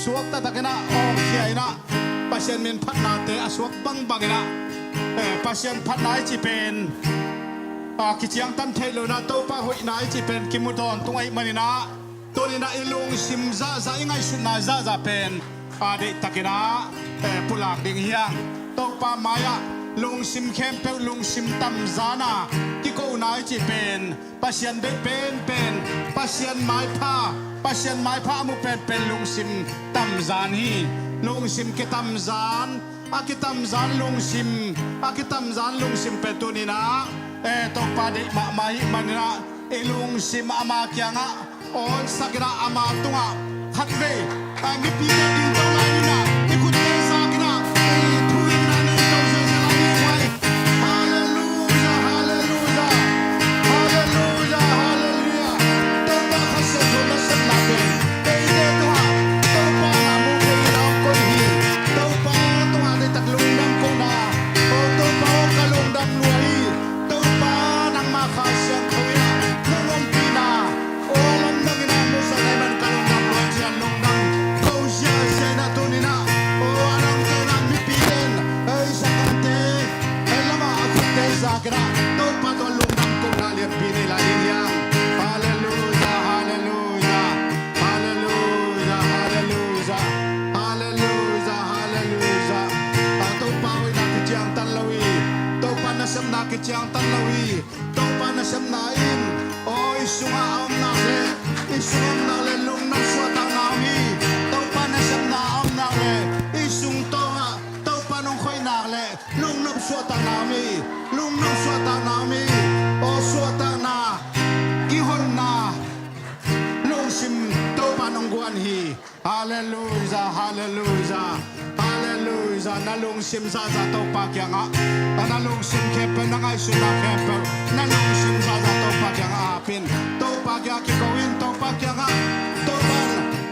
suak tatakina o kia ina. Pasien min pat na te asuak bangina. Pasien pat na chi pen. Kichiang tan thelo na to pa hoi na chi pen kimudon tungai manina tonina ilung sim za za ingai suna za za pen ade takina pulak ding hiang to pa maya lung sim kempe lung sim tam zana kiko na chi pen pasien de pen pasien mai pha mu pen lung sim tam zan hi lung sim ke tam zan akitam zan lung sim petunina tong padi mai manina ilung sim ama kianga on sakira ama tunga hatve ami pina din to laina ikut sakina tuin na ni to selani wai hallelujah hallelujah hallelujah hallelujah to ba khase to na sabna pe de to pa na mu ke na ko hi to pa to ha de taklung dam ko na o to pa o kalung dam luai Makasyan ko ina, nulong pina, o alam na ginamo sa naiman kalong na buwan siya nung nang kau siya siya na tunina, o anong kayo na mipilin, ay sa kante, ay lama ako tayo sa kina, doon pa to lungang kong naliang pinilayin yang, hallelujah, hallelujah, hallelujah, hallelujah, hallelujah, hallelujah, ato pa ko'y nakitiyang tanlawi, to pa nasam nakitiyang tanlawi, Nasam nain, oh isunga am nakle, isung nakle lung nang suatang nami, tau pa nasam na am nakle, isung tonga, tau pa nung koy nakle, lung nang suatang nami, oh suatang na, gihon na, lung sim, tau pa nung guanhi, hallelujah, hallelujah. Hallelujah, nalung sim sa tau pa kya nga, nalung sim kepe na ngay suna kepe, nalung sim sa tau pa kya nga apin, tau pa kya kikawin, tau pa kya nga, tau pa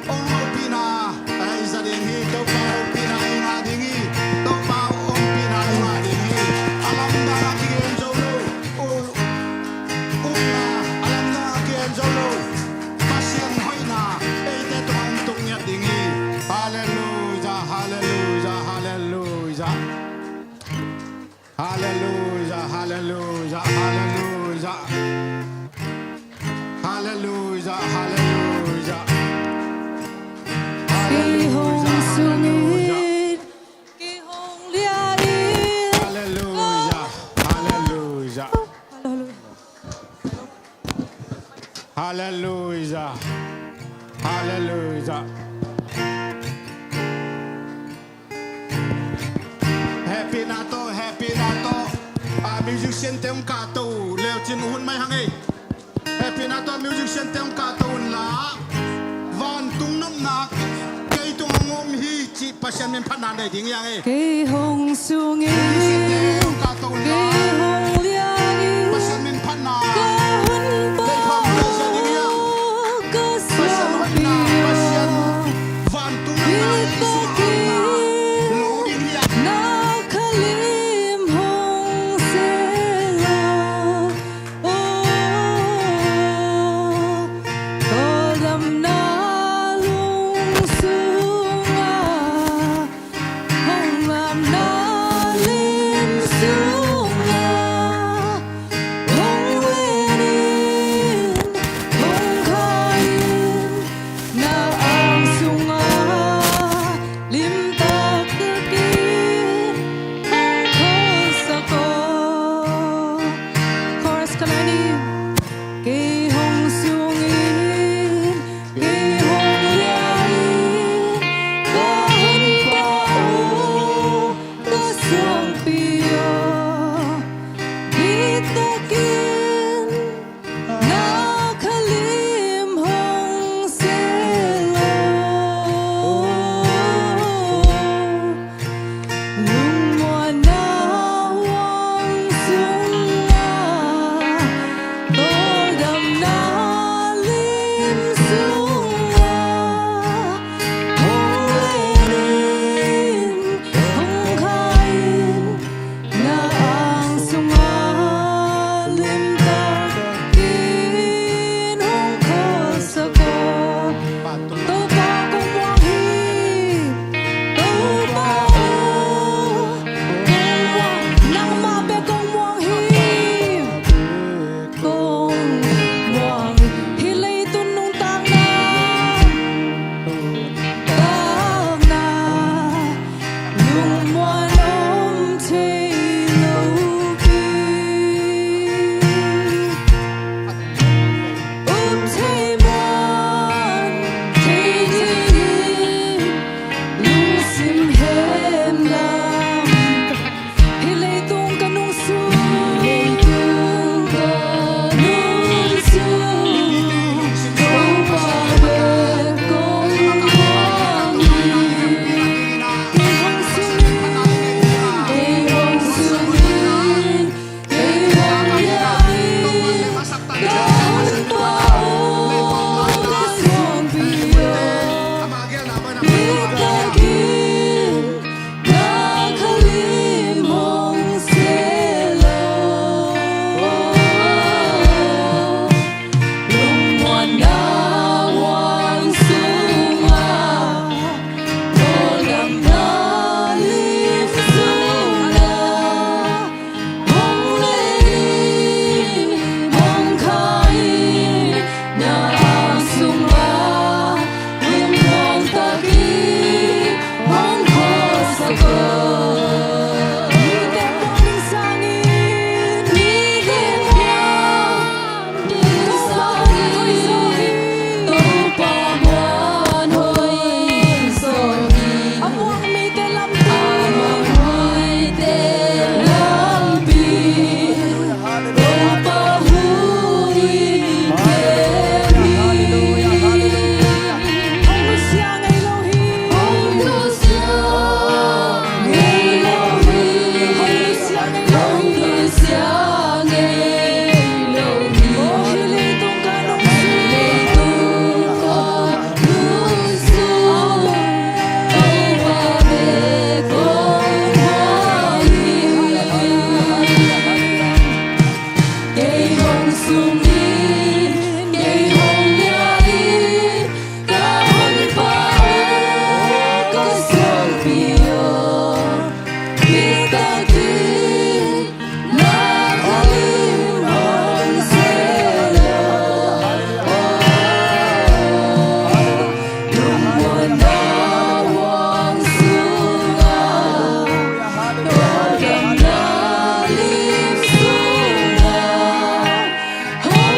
ong pina, ay isa dingi, tau pa ong pina inga dingi, tau pa ong pina inga dingi, alam na kiyen jolo, alam na kiyen jolo, pasyan hoy na, ay teto ang tungyat dingi, hallelujah, hallelujah. Hallelujah. Hallelujah. Hallelujah. Happy nato, happy nato. Musician tem kato, leo chin hun mai hangi. Happy nato musician tem kato la. Van tung nom nak. Kay tung ngom hi chi pasyan min panan dai ding yang e. Cây hồng xuống Musician yên, tem kato cây la. hồng liang yên, Pasyan min panan. ca hân Dai pham pasyan ding yang. bao, ca Pasyan sương hun na, pasyan bia, van tung nom na. Si na. Lo ding yang. na khalim hồng sẽ là. Có đầm na lung xuống hồng làm na lên xuống hồng lên yên hồng khai na ang sunga lim tak takin hồng khosako. Chorus kalani. Cây hồng xuống yên, cây hồng liang yên, ca hân bao, ca sương bia, đi ta kiên, na khalim hồng sẽ lo. Nung mùa nào hoang xuống Bồ đầm na lim xuống hồng lên hồng khai na ang sunga lim ta kin hồng khosako. Tâu ba công quang hi, tâu ba công quang nang ma be công quang hi, công quang hi lấy tuân nung tang na nung muan om chê lâu kỳ. Chê muan chê đi lung sim hem lam hi lấy tung ca nung su công ba bê công quang cây hồng xuống cây hồng xuống yên cây hồng liang yên ca hân bao ca sương bia. Kita kin na khalim hồng sẽ lo. Lung muan na hoang xuống Bồ đầm na lim xuống hồng lên hồng khai na ang sunga lim hồng ta ki hồng khosako. Ni te quang sang in ni te quang sang in tâu pa muan hoi son in among mi te lam pi tâu pa hui hồng siang ngày lâu hi hồng siang ngày lâu hi hồng siang ngày lâu hi hi lấy tung ca nung su cây hoa bê công hoa hi cây hồng xuống yên cây hồng liang yên ca hân bao ca sương bia đi ta kiên na khalim hồng sẽ lo. Nung muan na hoang xuống Bồ đầm na lim xuống hồng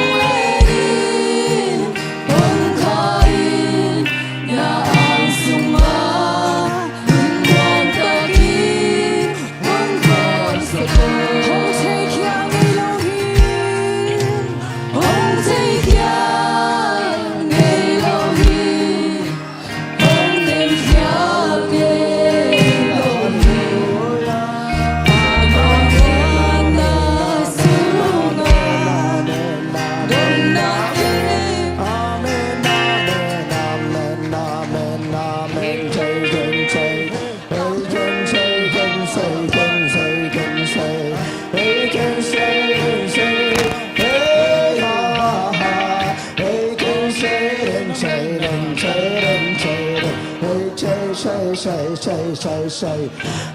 say say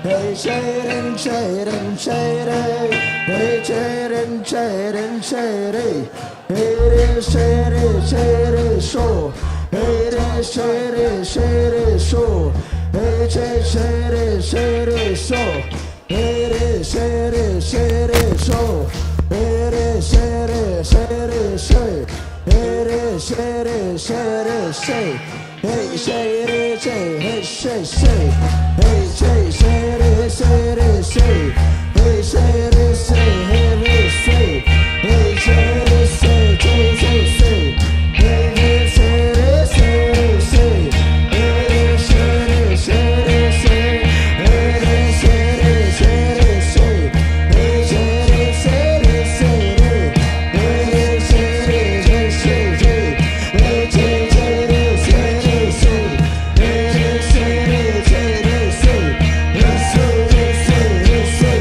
hey Jaden Jaden Jaden hey Jaden Jaden Jaden hey Jaden Jaden so hey Jaden Jaden so hey Jaden Jaden so hey Jaden Jaden so hey Jaden Jaden so hey Jaden Jaden say hey say it say hey say say hey say say it say it say hey say it say hey say hey say it say say say say hey say it say say hey say it say say hey say it say say hey say it say say hey say it say say hey say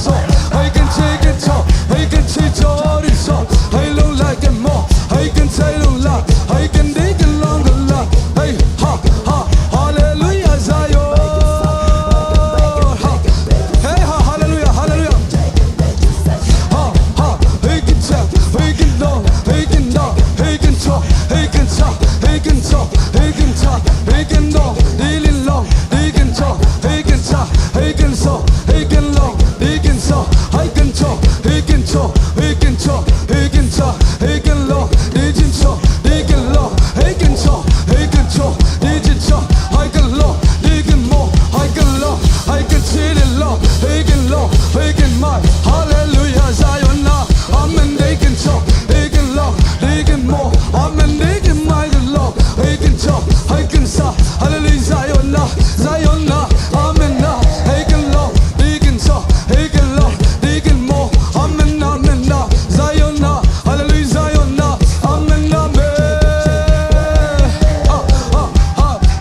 있어 하이근치근쳐 하이근치저리서 하이롱 like it more 하이근차이롱 라 하이근디근롱 글라 헤이 하하 할렐루야 자요 헤이 하 할렐루야 할렐루야 하하 헤이근차 헤이근롱 헤이근너 헤이근쳐 헤이근차 헤이근쳐 헤이근차 헤이근너 릴릴롱 리근쳐 헤이근차 헤이근서 헤이근롱 리근서 하이근쳐 헤이근쳐 헤이근쳐 헤이근차 헤이근롱 리진쳐 리근롱 헤이근쳐 헤이근쳐 리진쳐 하이근롱 리근모 하이근롱 하이근치릴롱 헤이근롱 헤이근말 할렐루야 자연나 아멘 리근쳐 리근롱 리근모 아멘 리근마이근롱 헤이근쳐 하이근사 할렐루야 자연나 자연나 아멘나 헤이근롱 리근쳐 헤이근롱 리근모 아멘 아멘나 자연나 할렐루야 자연나 아멘 아멘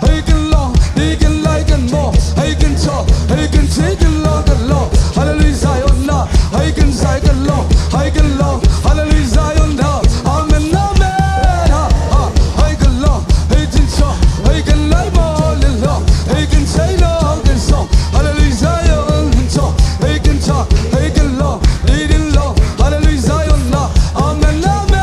헤이근롱 리근 라이근모 헤이근쳐 헤이근치근롱 근롱 할렐루야 자연나 헤이근 사이근롱 헤이근롱 할렐루야 자연나 아멘 아멘 헤이근롱 헤이진쳐 헤이근 라이모 릴롱 헤이근 차이롱 근송 할렐루야 자연쳐 헤이근차 헤이근롱 리릴롱 할렐루야 자연나 아멘 아멘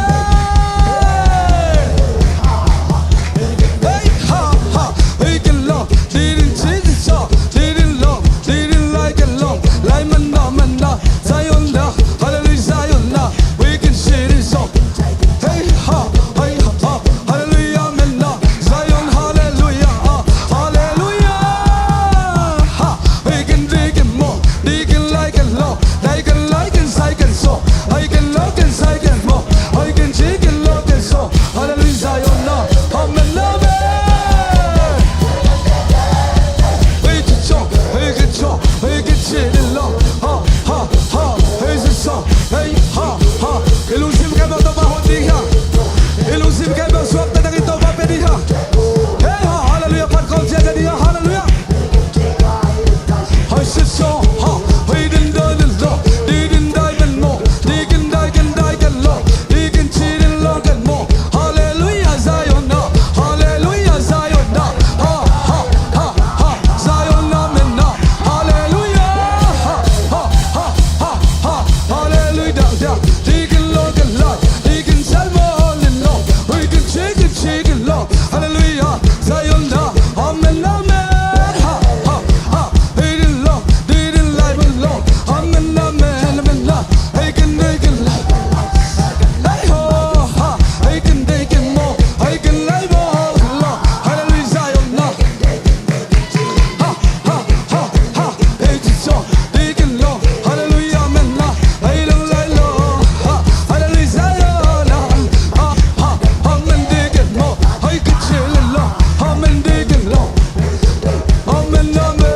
헤이 하하 헤이근롱 리린 치즈쳐 리릴롱 리릴 라이근롱 라이만 나만나 자연나 할렐루야 자연나 위근 시리송 헤이 하 헤이 하 할렐루야 아멘나 자연 할렐루야 할렐루야 하 위근 리근 모 리근 라이근롱 라이근 라이근 사이근 소 하이근 로근 사이근 모 하이근 지근 로근 소 할렐루야 자연나 아멘 아멘 헤이지쳐 헤이지쳐 헤이지치릴롱 하하하 헤이지쳐 헤이하하 Elusive kaya to bahodiha Elusive kaya suap na nagito papediha Hey ha hallelujah patkol siya dia hallelujah Heisicho ha heidin dodin lo digin daigan mo digin daigan daigan lo digin chirin logan mo hallelujah Zion na hallelujah Zion na ha ha ha ha Zion na men na hallelujah ha ha ha ha ha hallelujah da digin logan lo digin salmo lino digin chicken chicken lo hallelujah Zion na amen amen ha ha ha digin lo digin life lo amen amen amen la digin digin hey ho ha digin digin mo digin life lo hallelujah Zion na ha ha ha ha digin so digin lo hallelujah amen la digin life lo ha hallelujah Zion na ha ha amen digin mo digin chill lo amen digin lo amen amen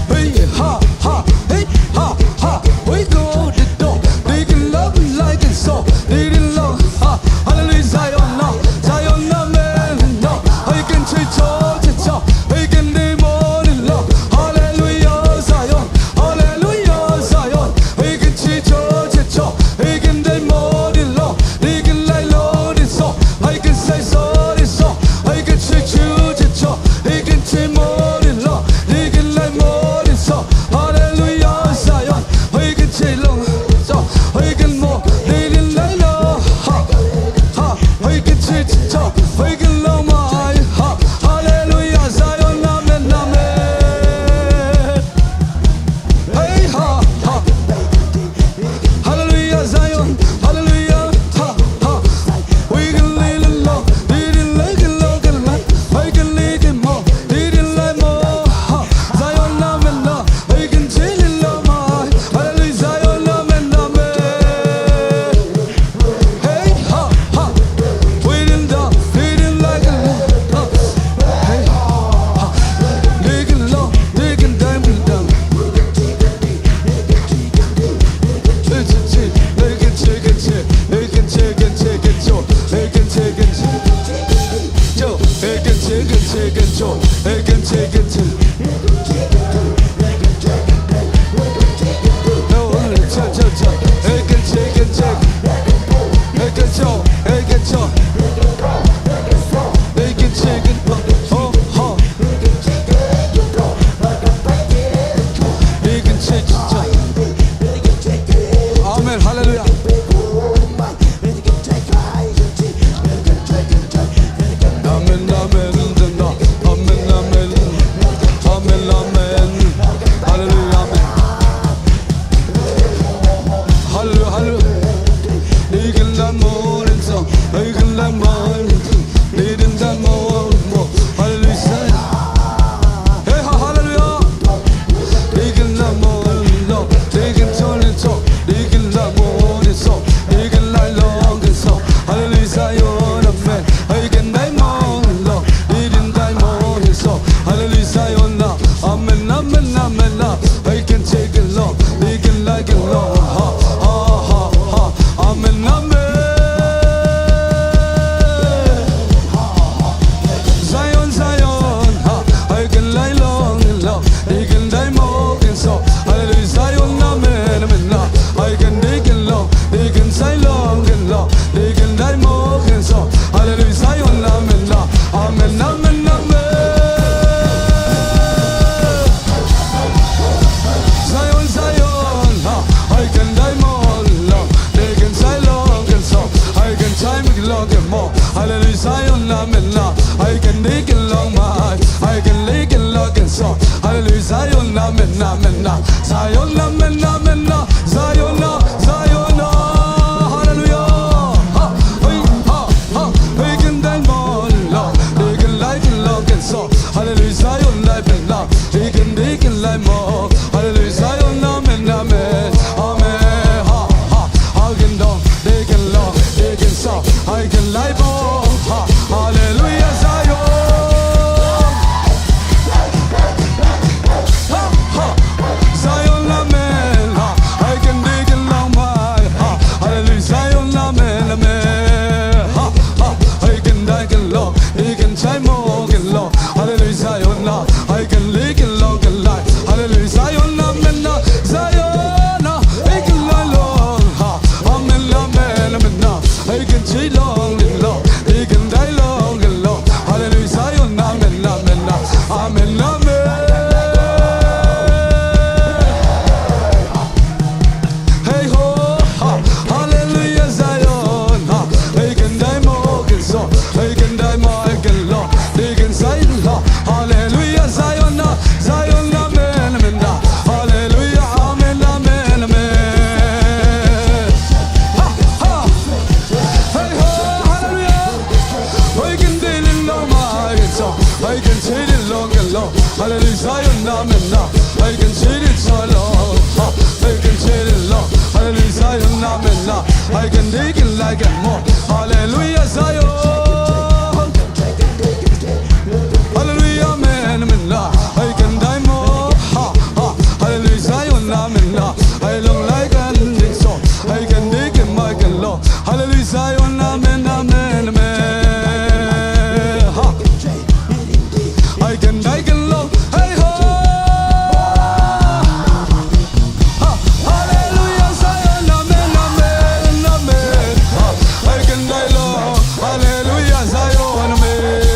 Hey ha ha hey ha ha we go the door digin love like it so digin love ha hallelujah Zion na Zion amen no digin chicho chicho digin demon lo hallelujah Zion digin chicho chicho digin demon lo digin lai lo di so digin say so di so digin chicho chicho digin demon lo digin lai mo di so hallelujah Zion digin chilong so digin mo digin lai lo ha ha digin chicho digin lo mai ha hallelujah Zion amen amen hey ha ha hallelujah Zion hallelujah ha ha we can live long didn't like it long and like I can live it more didn't like more ha Zion amen la I can chill it long my hallelujah Zion amen amen hey ha ha we didn't like it long hey ha digging long digging diamond down Zion, amen, amen, Zion, Zion, hallelujah. We can die more, Lord. We can life and love and so. Hallelujah, Zion, life and love. We can life more. Hallelujah, Zion, amen, amen, amen. I can do, they can love, they can so. I can life more. Hallelujah, Zion. Zion, amen. I can dig along my hallelujah, Zion, amen, amen. I can die along, he can try more, get low. Hallelujah, Zion, I can live along and life. Hallelujah, Zion, amen, Zion, I can lie long, amen, amen, amen. I can cheat long and long, he can die long and long. Hallelujah, Zion, amen, amen, amen, amen. Hey ho, hallelujah, Zion. I can die more, can so. I can die more, I can law. They can say, hallelujah, Zion, Zion, amen, amen. Hallelujah, amen, amen, amen. Hey ho, hallelujah. I can deal in long, I can so. I can cheat it long and long. Hallelujah, Zion, amen. I can cheat it so long. I can cheat it long. Hallelujah, Zion, amen. I can dig it like it more. Hallelujah, Zion. Hallelujah, amen, amen. I can die more. Hallelujah, Zion, amen. I long like an so. I can dig it, my can law. Hallelujah, Zion, amen, amen, amen. I can die can low. Hey ho. Hallelujah, Zion, amen, amen, amen. I can die low. Hallelujah, Zion, amen.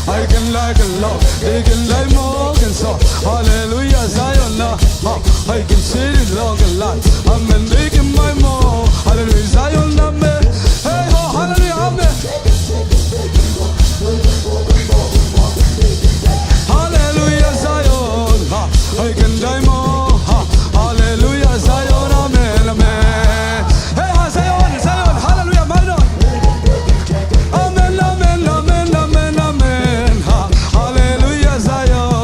I can like a low. They can like more can so. Hallelujah, Zion, I can sit it long a lot. Amen, they can my more. Hallelujah, Zion, amen. Hey ho, hallelujah, amen. Hallelujah, Zion, I can die more. Hallelujah, Zion, amen, amen. Hey, Zion, Zion, hallelujah, my Lord. Amen, amen, amen, amen, amen. Hallelujah, Zion.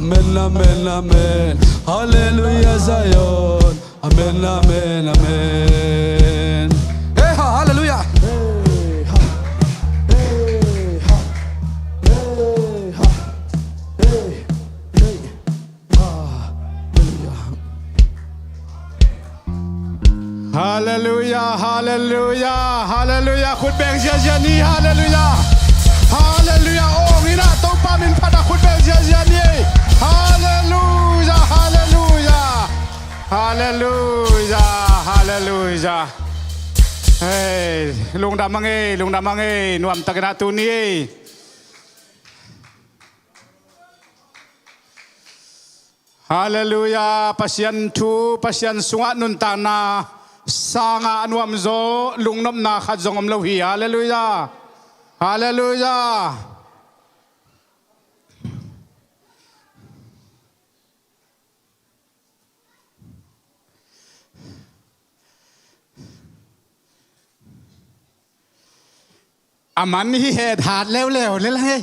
Amen, amen, amen. Hallelujah, Zion. Amen, amen, amen. Hey, hallelujah. Hey, ha. Hey, ha. Hey, ha. Hey, hey. Hallelujah. Hallelujah, hallelujah, hallelujah. คุณแบ่งเสียนี่ hallelujah, hallelujah. โอ้นี่นะต้องปามินพัดคุณแบ่งเสียนี่ hallelujah, hallelujah, hallelujah, hallelujah. เฮ้ยลุงดำมังเอ้ลุงดำมังเอ้นวมตะกนาตูนี่ Hallelujah, pasien tu pasien sunga nun ta na sanga anuam zo lungnom na khat zongom lo hi. Hallelujah, hallelujah. Aman hi het hat lew lew le la hey.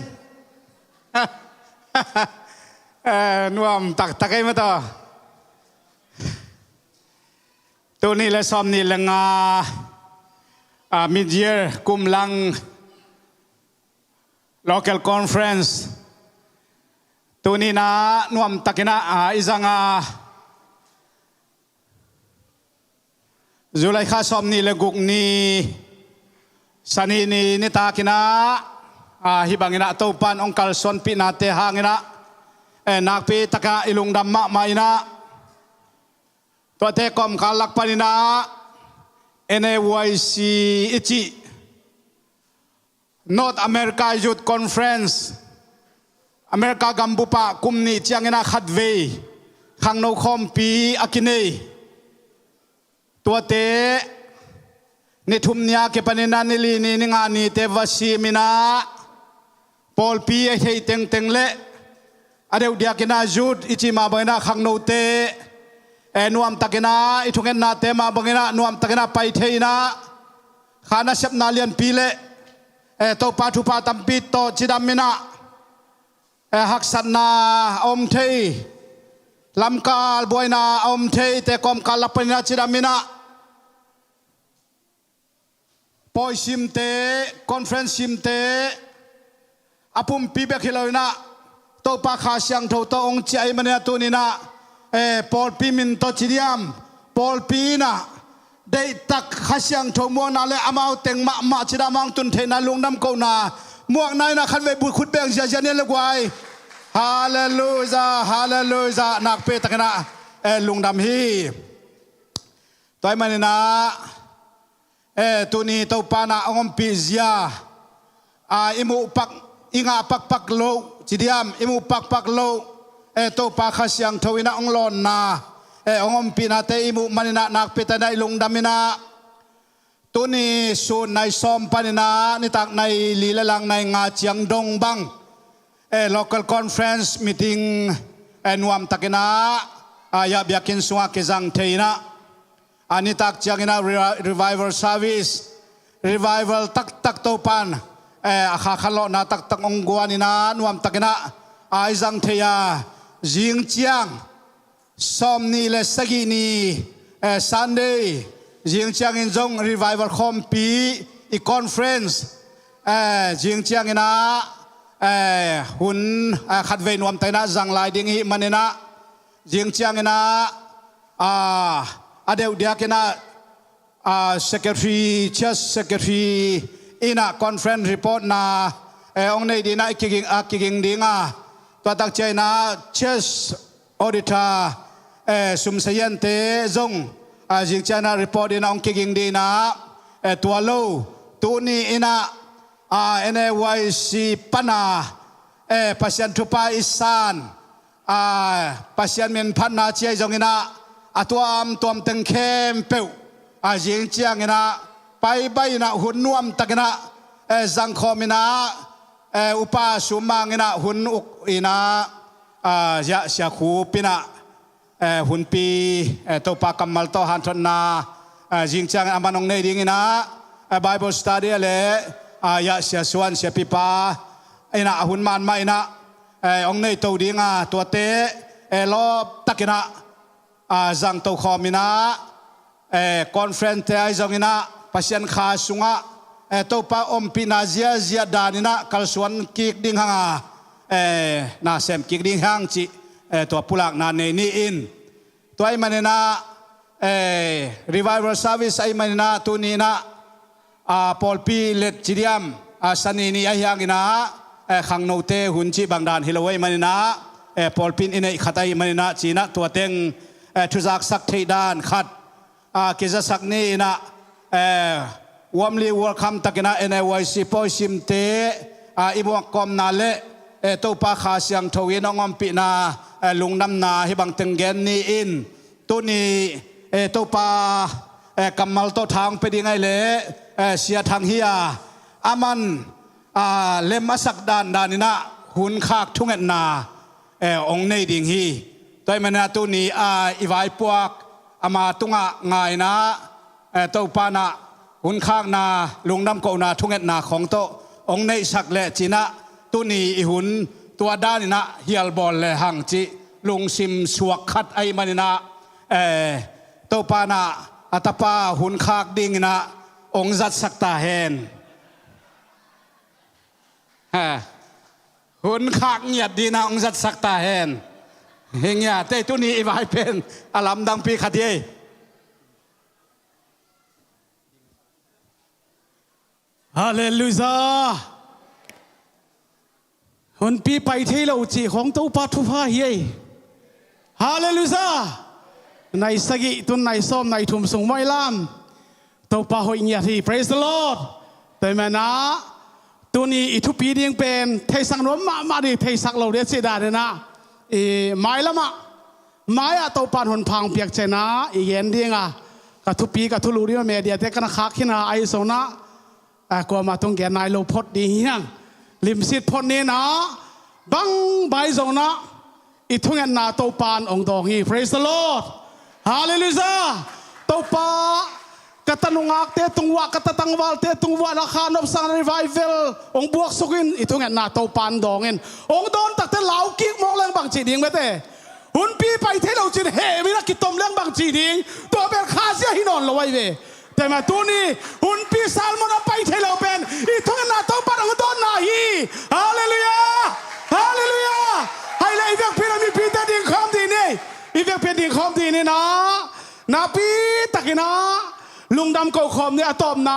นวมตักให้มาต่อตัวนี้และซ้อมนี่ละงามิดเยียร์กุมลัง local conference ตัวนี้นะนวมตักนะอิจังจุลัยข้าซ้อมนี่ละกุกนี่สันนี่ตากินะฮิบังกินะตัวปันองค์การส่วนปีนาเตหางินะนักปีตะกะอิลุงดำมะมาอินะตัวเทคอมขาลักปานินะ NAYC อิจิ North America Youth Conference อเมริกากัมพูปะกุมนี่เจียงอินะขัดเวขังโนคอมปีอากินีตัวเตนิทุมเนียเกปนินานิลีนี่นิงานีเตวสีมินะปอลปีเฮยเต็งเละAda dia kena jud ichi ma bangina khang no te nuam takena ithungen na te ma bangina nuam takena pai theina khana sep na lian pile to pa thu pa tampi to chidamina haksan na om thei lamkal boina om thei te kom kalapina chidamina poi sim te conference sim te apum pi be khiloinaตัวปากขาเสียงตัวตัวองค์ใจมันเนี่ยตัวนี้นะปอลปีมินตัวจีเดียมปอลปีนะได้ตักขาเสียงตัวม่วงนั่นเลยอามาเต็งมาจีดามังตุนเทนาลุงน้ำกูนาม่วงนั่นนะขันไปบุญขุดแบงเสียเสียเนี่ยเลยกวยฮาเลลูยาฮาเลลูยานักเปตะกันนะลุงดำฮีตัวมันนี่นะตัวนี้ตัวปานะองค์ปีเสียอิมุปักอิงาปักโลจีเดียมอิมูปักโลโตปาขเสียงทวินะองลอนนาองปีนาเตอิมูมันนานักเปตนาลุงดามินาตัวนี้ส่วนในซ้อมปานินานิตักในลีละลังในงาเจียงดงบังlocal conference meeting นวมตักนะยาเบียกินสวาเกจังเทนะอันนี้ตักเจียงนะ revival service revivalตักโตปันอาคาขันโลนาตักองกวานินานวมตักนะไอจังเทียจิงเจียงสอมนี่เลสกีนีซันเดย์จิงเจียงอินจงรีไวเวลคอมปีอีคอนเฟรนซ์จิงเจียงอินะหุ่นขัดเวนวมตักนะจังไลดิ้งฮิมันนะจิงเจียงอินะเดี๋ยวเดียกินะsecretary church secretary ina conference report na ong nei dina kicking dinga to tak chena church auditor sum sayente zong jing chana report ina ong kicking dina to lo tu ni ina NAYC pana pasien thupa isan pasien men phanna chai zong ina atuam tuam teng khem peu jing chiang inaไปใบนะหุ่นนวมตะกันนะสังคมินะอุปาสุมังนะหุ่นอุกอินะยะเสียคูปินะหุ่นปีตัวปากำมัลโตหันทนาจิงจังอามันองเนดิงนะBible study เลยยะเสียส่วนเสียปีปาอินะหุ่นมันไม่นะ ông này tàu đi nga tua tế lo takina rằng tàu kho mina conference ai dòng ina pasien kha sunga tàu pa pina zia danina kalsuan kik ding hanga na sem kik ding hang chi tua pulak na ni in tua ai manina revival service ai manina tu ni na Paul P let chidiam sani ni ai hang ina khang no te hun chi bangdan hilawai manina Paul Pin inai khatai manina china tua teng thuzak sak thei dan khat kiza sak ni ina warmly welcome takina NYC poisim te ibuak kom na le to pa kha siang thowin ongom pi na lungnam na hi bang tenggen ni in tu ni to pa kamal to thang pe dingai le sia thang hiya aman lem asak dan danina hun khak thunget na ong nei ding hi toy mana tu ni iwai puak ama tunga ngai na to pa na hun khak na lungnam ko na thunget na khong to ong nei sak le china tu ni I hun tua danina hial bol le hang chi lung sim suak khat ai manina to pa na atapa hun khak ding na ong zat sak ta hen hun khak nhiệt đi na ong zat sak ta hen hình ya te tu ni vai pen alam dang pi khatie Hallelujah หุ่นปีไปเที่ยวจีของตัวปัทุพาเฮียฮาเลลูยาในสกิตุนในซ้อมในทุ่มส่งไม่ลำตัวปะหอยเงียที praise the Lord แต่แม่นะตัวนี้อีทุปีเดียงเป็นเทสังนวมมาดิเทสักเราเรียกเสียดายนะไม่ละมะไม่อะตัวปันหุ่นพังเปียกใจนะอีเย็นเดียงกับทุปีกับทุลูเรียเมียเดียเทกันคักขึ้นไอโซนะกว่ามาตรงแกนายโลพดดีเฮียงลิมสิทธิ์พนนี้นะบังใบจงนะอีทุ่งเงินนาตัวปานองค์ดองฮี praise the Lord ฮาเลลูยาตัวปากตันุงักเตตุงวะกตตังวาลเตตุงวะราคานบสัง revival องค์บวกสุกินอีทุ่งเงินนาตัวปานดองเงินองค์โดนตักเตเหลากิ๊กมองเรื่องบางจีดิงไปเตหุ่นปีไปเที่ยวจีนเฮวิรักิตมเรื่องบางจีดิงตัวเป็นข้าเสียหินอนละไว้เวแต่มาตัวนี้หุ่นปีซาลมอนไปเที่ยวเป็นอีทุ่งเงินนาตัวปานองค์โดนนาฮีฮาเลลูยาฮาเลลูยาให้เลยอีเวกพีระมีปีแต่ดิ่งคอมดีนี่อีเวกเป็นดิ่งคอมดีนี่นะนาปีตักินะลุงดำเกาคอมเนี่ยตอบนะ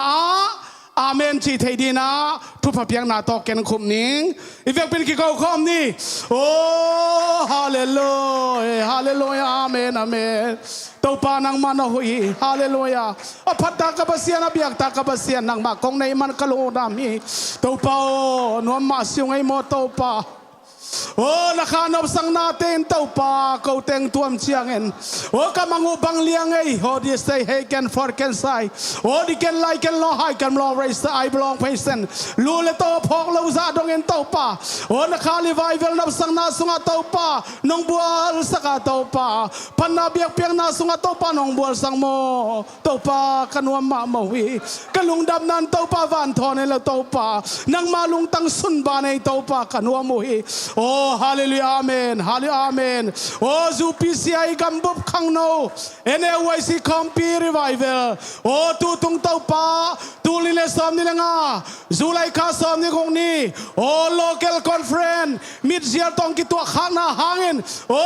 อาเมนชีเทดีนะทุบเพียงนาตอกแกนคุมนิ่งอีเวกเป็นกี่เกาคอมนี่โอ้ฮาเลลูยาฮาเลลูยาอาเมนอาเมนตัวปานังมันหุยฮาเลลูยาอภัตตากบเสียนอเบียกตากบเสียนนังมากงในมันกะโลดามีตัวปานวมมาสิงไอโมตัวปาโอ้นักขานบสังนาเตนเต้าป่าเกาเต็งตัวมเชียงเอ็นโอ้กำมังอุบังเลียงไอโอ้ดิสเซย์เฮกันฟอร์กันไซโอ้ดิกันไลกันล้อไฮกันล้อไรส์ไอบลองเพย์เซนลูเลโตพอกเลวซาดงเอ็นเต้าป่าโอ้นักขาลิวายเวลนับสังนาสุงาเต้าป่านองบัวสักาเต้าป่าพันนาเบียกเปียงนาสุงาเต้าป่านองบัวสังโมเต้าป่ากันวมมาโมวีกันลุงดำนันเต้าป่าวันทอนในละเต้าป่านังมาลุงตั้งสุนบานในเต้าป่ากันวมโมวีโอ้ฮาเลลูยาอาเมนฮาเลลูยาอาเมนโอ้จูพีซีไอกัมบุบขังโนเอ็นเอวซีคอมพีรีไวเวลโอ้ตูตุงเต้าป่าตูลิเลสอมนี่ละงาจูไลคาสอมนี่คงนี่โอ้โลเคลคอนเฟรนมิดเซียตองกิตัวข้างนาหางเงินโอ้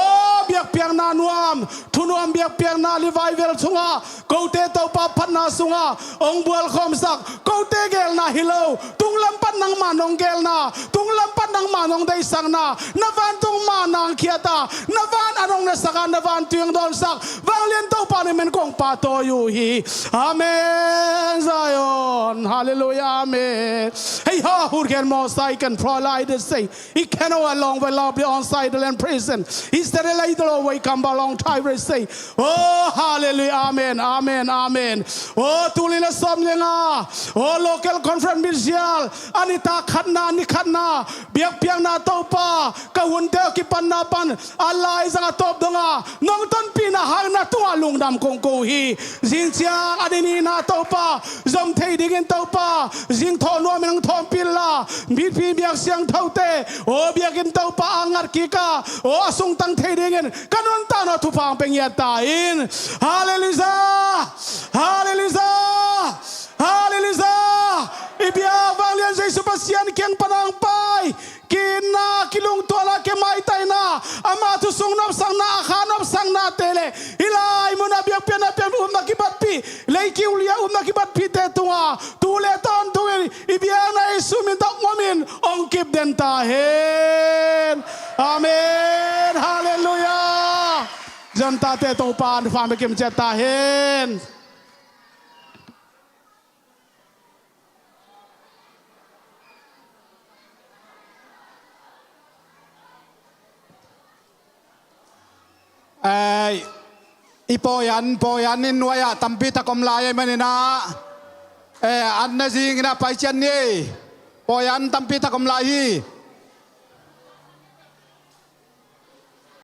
เบียกเปียงนานวมทุนวมเบียกเปียงนารีไวเวลสุงาเกาเตเต้าป่าพันนาสุงาองบัวคอมสักเกาเตเกลนาฮิโลตุงลำปันนังมานองเกลนาตุงลำปันนังมานองได้สังนานาวันตุงมานังเขียตานาวันอารมณ์เนสักนาวันตุงโดนสักวังเลียนเต้าป่านี่มันกงป่าโตอยู่ฮีอาเมนไซออนฮาเลลูยาอาเมนเฮ้ยฮาฮูดแคนมอไซกันพรอไลเดสเซอีแคนเอาลองเวลาไปออนไซด์เดลนพรีเซนอิสเตอร์ไลเดลไว้คัมบาลองไทเรสเซโอ้ฮาเลลูยาอาเมนอาเมนอาเมนโอ้ตุลินสอมเลงาโอ้โลเคลคอนเฟรนซ์มิเชียลอันนี้ตาขันนานี่ขันนาเบียกเปียงนาเต้าป่ากะหุ่นเดียวกิปันนาปันอะไรสังตบ tonga nong ton pina hang na tonga lungnam kong ko hi jing chiang adini na to pa zom thei ding in to pa jing tho no menang thom pilla mi pi biak siang thaute o biak in to pa angar ki ka o asung tang thei ding in kanon ta no thu phang peng ya ta in hallelujah hallelujah hallelujah ibia wang lian jesu pasian keng panang pai kina kilung tuala ke mai tai na ama tu sung nop sang na khanop sang na tele ilai mona biak pian na pian na kibat pi lei kiulia na kibat pi te tunga tu le ton tu ibia na isu min tok ngomin ong kip den ta hen amen hallelujah janta te to pan fa me kim ta hen poyan in waya tampi ta kom laya manina an na jing na pai chan ni poyan tampi ta kom lai